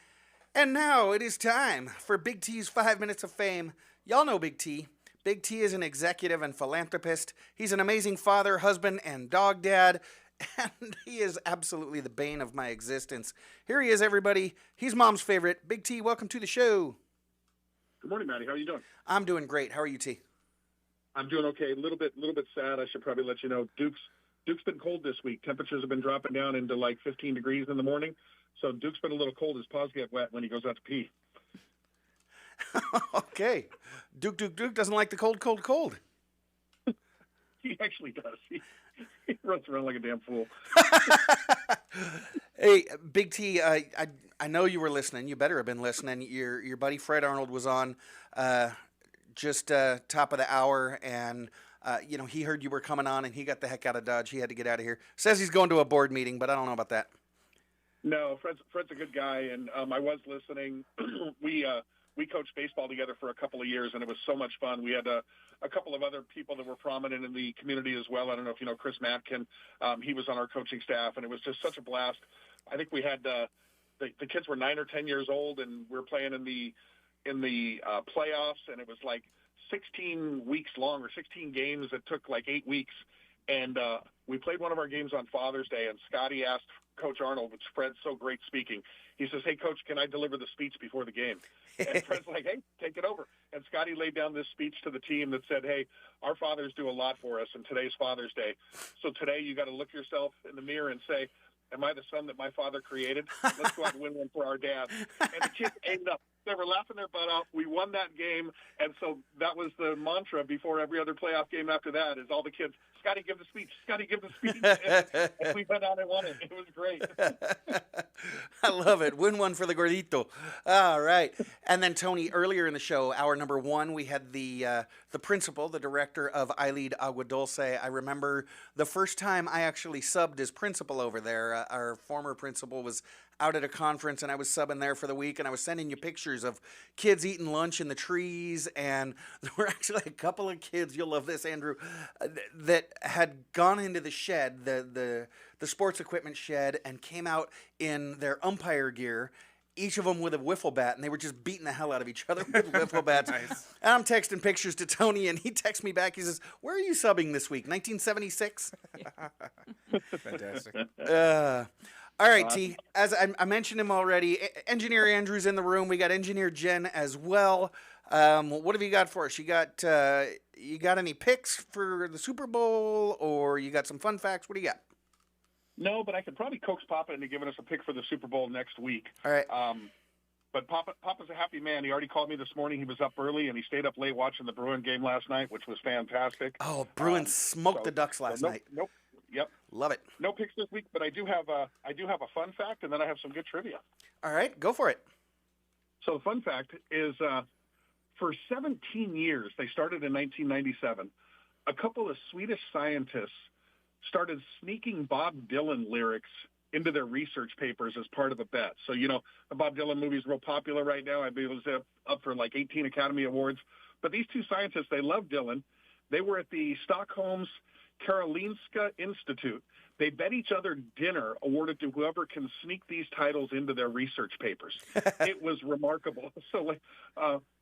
And now it is time for Big T's 5 Minutes of Fame. Y'all know Big T. Big T is an executive and philanthropist. He's an amazing father, husband, and dog dad. And he is absolutely the bane of my existence. Here he is, everybody. He's Mom's favorite. Big T, welcome to the show. Good morning, Maddie. How are you doing? I'm doing great. How are you, T? I'm doing okay. A little bit sad. I should probably let you know. Duke's been cold this week. Temperatures have been dropping down into like 15 degrees in the morning. So Duke's been a little cold. His paws get wet when he goes out to pee. Okay. Duke doesn't like the cold. He actually does. He runs around like a damn fool. Hey, Big T, I know you were listening. You better have been listening. Your buddy Fred Arnold was on just top of the hour, and he heard you were coming on, and he got the heck out of Dodge. He had to get out of here. Says he's going to a board meeting, but I don't know about that. No, Fred's a good guy, and I was listening. We coached baseball together for a couple of years, and it was so much fun. We had a couple of other people that were prominent in the community as well. I don't know if you know Chris Matkin. He was on our coaching staff, and it was just such a blast. I think we had the kids were 9 or 10 years old, and we were playing in the playoffs, and it was like 16 weeks long, or 16 games that took like 8 weeks. And we played one of our games on Father's Day, and Scotty asked Coach Arnold, which Fred's so great speaking. He says, "Hey, Coach, can I deliver the speech before the game?" And Fred's like, "Hey, take it over." And Scotty laid down this speech to the team that said, "Hey, our fathers do a lot for us, and today's Father's Day. So today you got to look yourself in the mirror and say, am I the son that my father created? Let's go out and win one for our dad." And the kids ate up. They were laughing their butt off. We won that game, and so that was the mantra before every other playoff game after that is all the kids, Scotty, give the speech. Scotty, give the speech. And we went out and won it. It was great. I love it. Win one for the Gordito. All right. And then, Tony, earlier in the show, hour number 1, we had the principal, the director of iLead Agua Dulce. I remember the first time I actually subbed as principal over there. Our former principal was out at a conference, and I was subbing there for the week, and I was sending you pictures of kids eating lunch in the trees, and there were actually a couple of kids, you'll love this, Andrew, that had gone into the shed, the sports equipment shed, and came out in their umpire gear, each of them with a wiffle bat, and they were just beating the hell out of each other with wiffle bats. Nice. And I'm texting pictures to Tony, and he texts me back. He says, "Where are you subbing this week? 1976?" Fantastic. All right, T. As I mentioned him already, Engineer Andrew's in the room. We got Engineer Jen as well. What have you got for us? You got any picks for the Super Bowl, or you got some fun facts? What do you got? No, but I could probably coax Papa into giving us a pick for the Super Bowl next week. All right. But Papa's a happy man. He already called me this morning. He was up early, and he stayed up late watching the Bruin game last night, which was fantastic. Oh, Bruins smoked the Ducks last night. Nope. Yep. Love it. No picks this week, but I do have a fun fact, and then I have some good trivia. All right, go for it. So the fun fact is, for 17 years, they started in 1997, a couple of Swedish scientists started sneaking Bob Dylan lyrics into their research papers as part of a bet. So, the Bob Dylan movie is real popular right now. I believe it was up for like 18 Academy Awards. But these two scientists, they love Dylan. They were at the Stockholm's Karolinska Institute. They bet each other dinner awarded to whoever can sneak these titles into their research papers. It was remarkable. So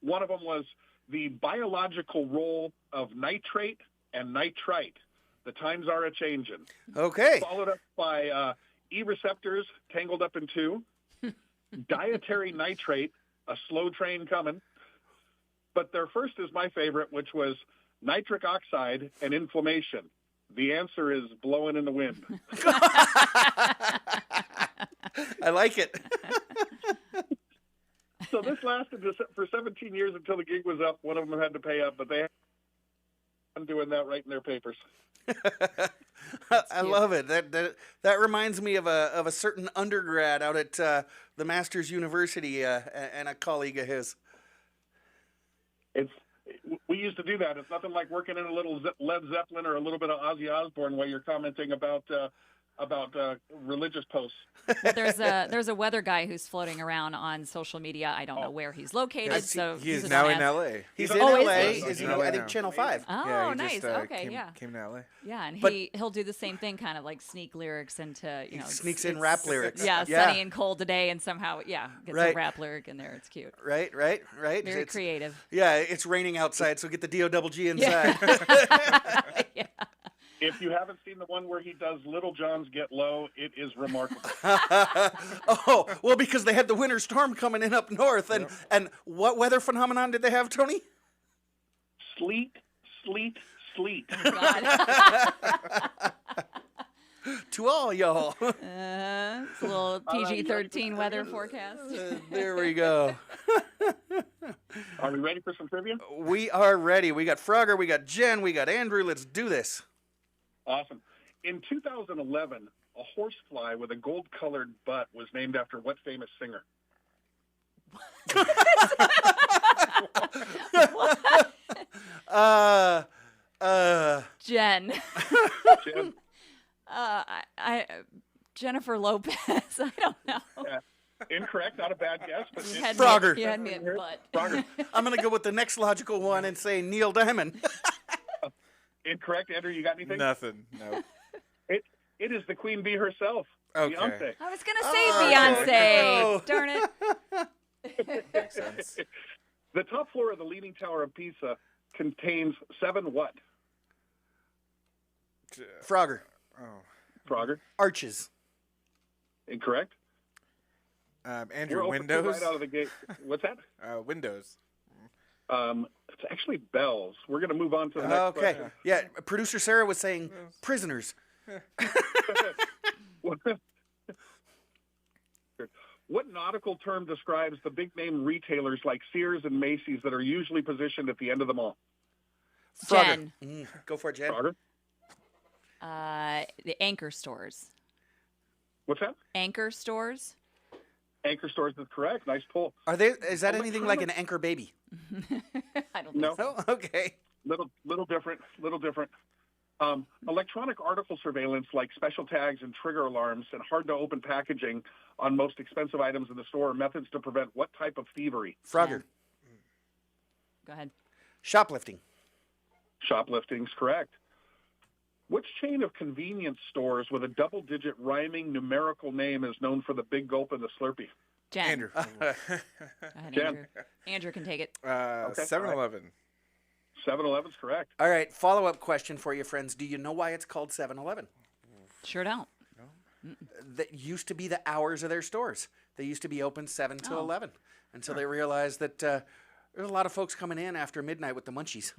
one of them was the biological role of nitrate and nitrite. The times are a-changin'. Okay. Followed up by E-receptors tangled up in two, dietary nitrate, a slow train coming. But their first is my favorite, which was nitric oxide and inflammation. The answer is blowing in the wind. I like it. So this lasted for 17 years until the gig was up. One of them had to pay up, but they had doing that right in their papers. I love it. That reminds me of a certain undergrad out at the Masters University and a colleague of his. We used to do that. It's nothing like working in a little Led Zeppelin or a little bit of Ozzy Osbourne while you're commenting about religious posts. Well, there's a weather guy who's floating around on social media. I don't know where he's located. So he is now in L.A. He's in Oh, L.A. is he? I think Channel 5. Oh, Yeah, he nice. just, Okay, came to L.A. Yeah, and But- he'll do the same thing, kind of like sneak lyrics into, Sneaks in rap lyrics. Yeah, sunny and cold today, and somehow, gets Right. a rap lyric in there. It's cute. Right. Very creative. Yeah, it's raining outside, so get the D-O-double-G inside. Yeah. If you haven't seen the one where he does Little John's Get Low, it is remarkable. Oh, well, because they had the winter storm coming in up north. And what weather phenomenon did they have, Tony? Sleet. God. To all y'all. It's a little PG-13 weather forecast. There we go. Are we ready for some trivia? We are ready. We got Frogger, we got Jen, we got Andrew. Let's do this. Awesome. In 2011, a horsefly with a gold-colored butt was named after what famous singer? Jen. Jen? Jennifer Lopez. I don't know. Incorrect. Not a bad guess. But You had Frogger. Me, you had me at butt. Frogger. I'm going to go with the next logical one and say Neil Diamond. Incorrect. Andrew, you got anything? Nothing. No. It is the Queen Bee herself, Okay. Beyonce. I was going to say Beyonce. no. Darn it. Makes sense. The top floor of the Leaning Tower of Pisa contains 7 what? Frogger. Oh. Frogger. Arches. Incorrect. Andrew, We're open to Windows. right out of the gate. What's that? Windows. It's actually bells. We're going to move on to the next Okay. question. Yeah, producer Sarah was saying prisoners. What nautical term describes the big-name retailers like Sears and Macy's that are usually positioned at the end of the mall? Frogger. Jen. Go for it, Jen. Frogger? The anchor stores. What's that? Anchor stores. Anchor stores is correct. Nice pull. Are they? Is that anything like an anchor baby? I don't think No. so. Oh, okay. Little different. Electronic article surveillance like special tags and trigger alarms and hard-to-open packaging on most expensive items in the store are methods to prevent what type of thievery? Frogger. Go ahead. Shoplifting. Shoplifting's correct. Which chain of convenience stores with a double-digit rhyming numerical name is known for the Big Gulp and the Slurpee? Jen. Andrew. Go ahead, Jen. Andrew. Andrew can take it. 7-Eleven. 7-Eleven's correct. All right. Follow-up question for you, friends. Do you know why it's called 7-Eleven? Sure don't. That used to be the hours of their stores. They used to be open 7 to 11 until they realized that there's a lot of folks coming in after midnight with the munchies.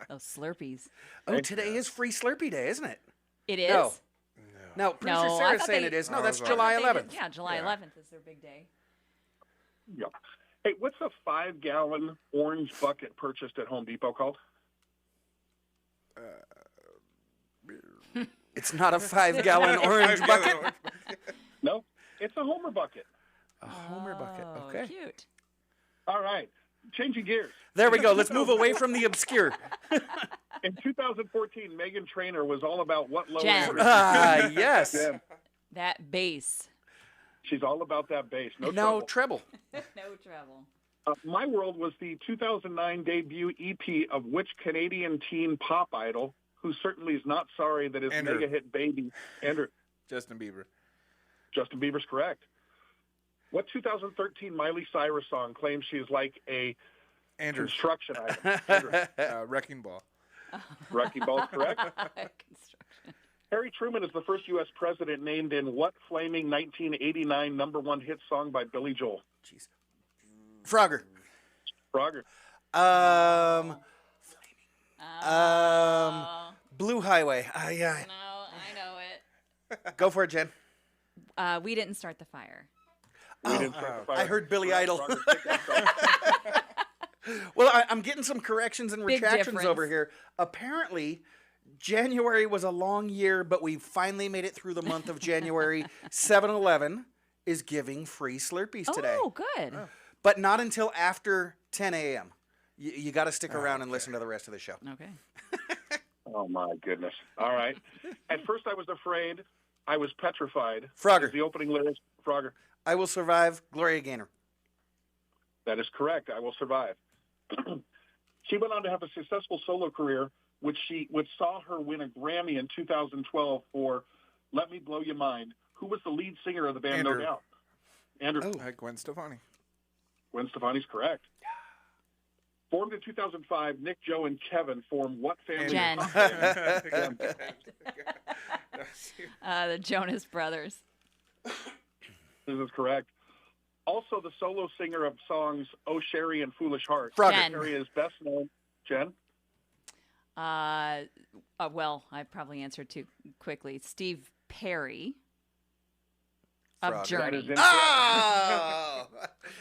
Those Slurpees. Oh, today is Free Slurpee Day, isn't it? It is? No. No, Producer No, I Sarah's thought saying they- it is. No, Oh, that's I thought July They 11th. did- Yeah, July 11th is their big day. Yeah. Hey, what's a 5-gallon orange bucket purchased at Home Depot called? It's not a 5-gallon orange bucket. No, it's a Homer bucket. A Homer bucket. Oh, Okay. cute. All right. Changing gears. There we go. Let's move away from the obscure. In 2014, Meghan Trainor was all about what low Jen. energy? Ah, yes. Jen, That bass. she's all about that bass. No No trouble. treble. No trouble. My World was the 2009 debut EP of which Canadian teen pop idol who certainly is not sorry that his Andrew. mega hit Baby, Andrew, Justin Bieber. Justin Bieber's correct. What 2013 Miley Cyrus song claims she is like a Andrew. construction item? Andrew, Wrecking Ball. Wrecking Ball's correct. Construction. Harry Truman is the first U.S. president named in what flaming 1989 number one hit song by Billy Joel? Jeez. Frogger. Frogger. Blue Highway. Yeah. No, I know it. Go for it, Jen. We didn't start the fire. We didn't start the fire. I heard Billy Correct, Idol. Frogger, take that song. Well, I'm getting some corrections and Big retractions difference. over here. Apparently, January was a long year, but we finally made it through the month of January. 7-Eleven is giving free Slurpees today. Oh, good. But not until after 10 a.m. You got to stick around and listen to the rest of the show. Okay. Oh, my goodness. All right. At first I was afraid. I was petrified. Frogger. Is the opening lyrics. Frogger. I Will Survive, Gloria Gaynor. That is correct. I Will Survive. She went on to have a successful solo career, which saw her win a Grammy in 2012 for Let Me Blow Your Mind. Who was the lead singer of the band, Andrew. No Doubt? Andrew. Gwen Stefani. Gwen Stefani's correct. Formed in 2005, Nick, Joe, and Kevin formed what family? Jen. of pop band? The Jonas Brothers. This is correct. Also, the solo singer of songs "Oh Sherry" and "Foolish Heart." Frogger. Jen. Sherry is best known. Jen. Well, I probably answered too quickly. Steve Perry of Frogger. That is Journey, incorrect. Oh!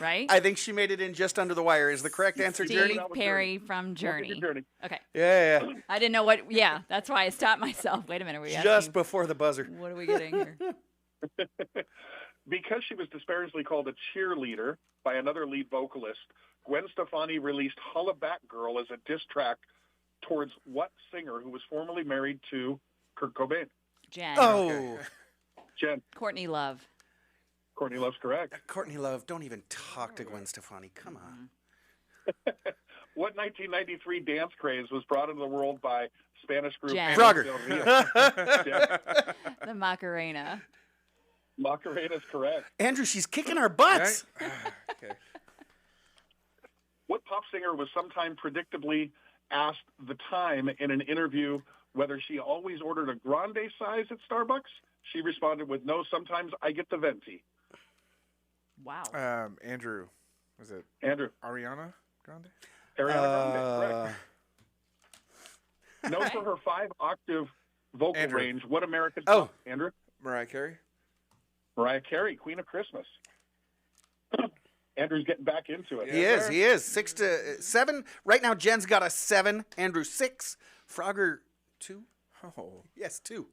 right? I think she made it in just under the wire. Is the correct answer Steve Journey? That was Perry from Look at Journey. your Journey. Okay. Yeah. I didn't know what. Yeah, that's why I stopped myself. Wait a minute. Are we Just asking, before the buzzer. what are we getting here? Because she was disparagingly called a cheerleader by another lead vocalist, Gwen Stefani released "Holla Back Girl" as a diss track towards what singer who was formerly married to Kurt Cobain? Jen. Oh, Jen. Courtney Love. Courtney Love's correct. Courtney Love, don't even talk to Gwen Stefani. Come on. What 1993 dance craze was brought into the world by Spanish group Jen. Frogger. Del Rio? Jen. The Macarena. Macarena's correct. Andrew, she's kicking our butts. Right? Okay. What pop singer was sometime predictably asked the time in an interview whether she always ordered a grande size at Starbucks? She responded with, "No, sometimes I get the venti." Wow. Andrew. Was it Andrew. Ariana Grande? Ariana Grande, correct. Known for her 5-octave vocal Andrew. range, what American Oh. pop? Andrew? Mariah Carey? Mariah Carey, Queen of Christmas. Andrew's getting back into it. He is. 6 to 7. Right now, Jen's got a 7. Andrew 6. Frogger 2. Oh. Yes, 2.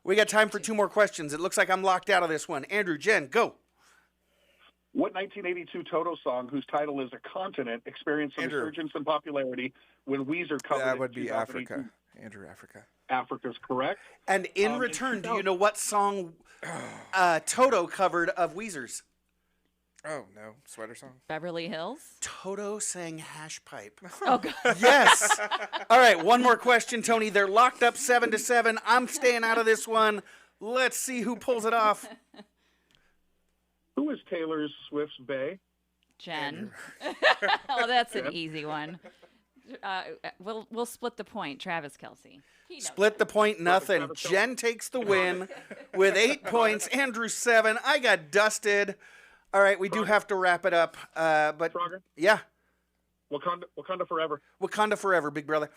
We got time for 2 more questions. It looks like I'm locked out of this one. Andrew, Jen, go. What 1982 Toto song, whose title is A Continent, experienced a Andrew. resurgence in popularity when Weezer covered it That in would be 2018? Africa. Andrew, Africa. Africa's correct. And in In return, do you 2000 know what song Toto covered of Weezer's? Oh, no. Sweater song? Beverly Hills. Toto sang Hash Pipe. Oh, God. Yes. All right, one more question, Tony. They're locked up 7-7. I'm staying out of this one. Let's see who pulls it off. Who is Taylor Swift's bae? Jen. Oh, that's an easy one. We'll split the point. Travis Kelce. Split the point, nothing. Jen takes the win with 8 points. Andrew 7. I got dusted. All right, we do have to wrap it up. But Frogger? yeah, Wakanda forever. Wakanda forever, big brother.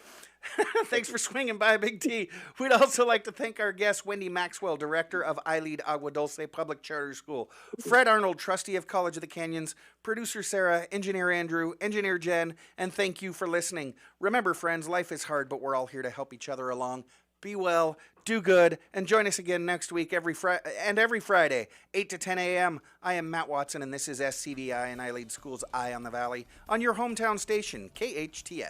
Thanks for swinging by, Big T. We'd also like to thank our guest, Wendy Maxwell, director of iLead Agua Dulce Public Charter School, Fred Arnold, trustee of College of the Canyons, producer Sarah, engineer Andrew, engineer Jen, and thank you for listening. Remember, friends, life is hard, but we're all here to help each other along. Be well, do good, and join us again next week every Friday, 8 to 10 a.m. I am Matt Watson, and this is SCVi and iLead School's Eye on the Valley on your hometown station, KHTS.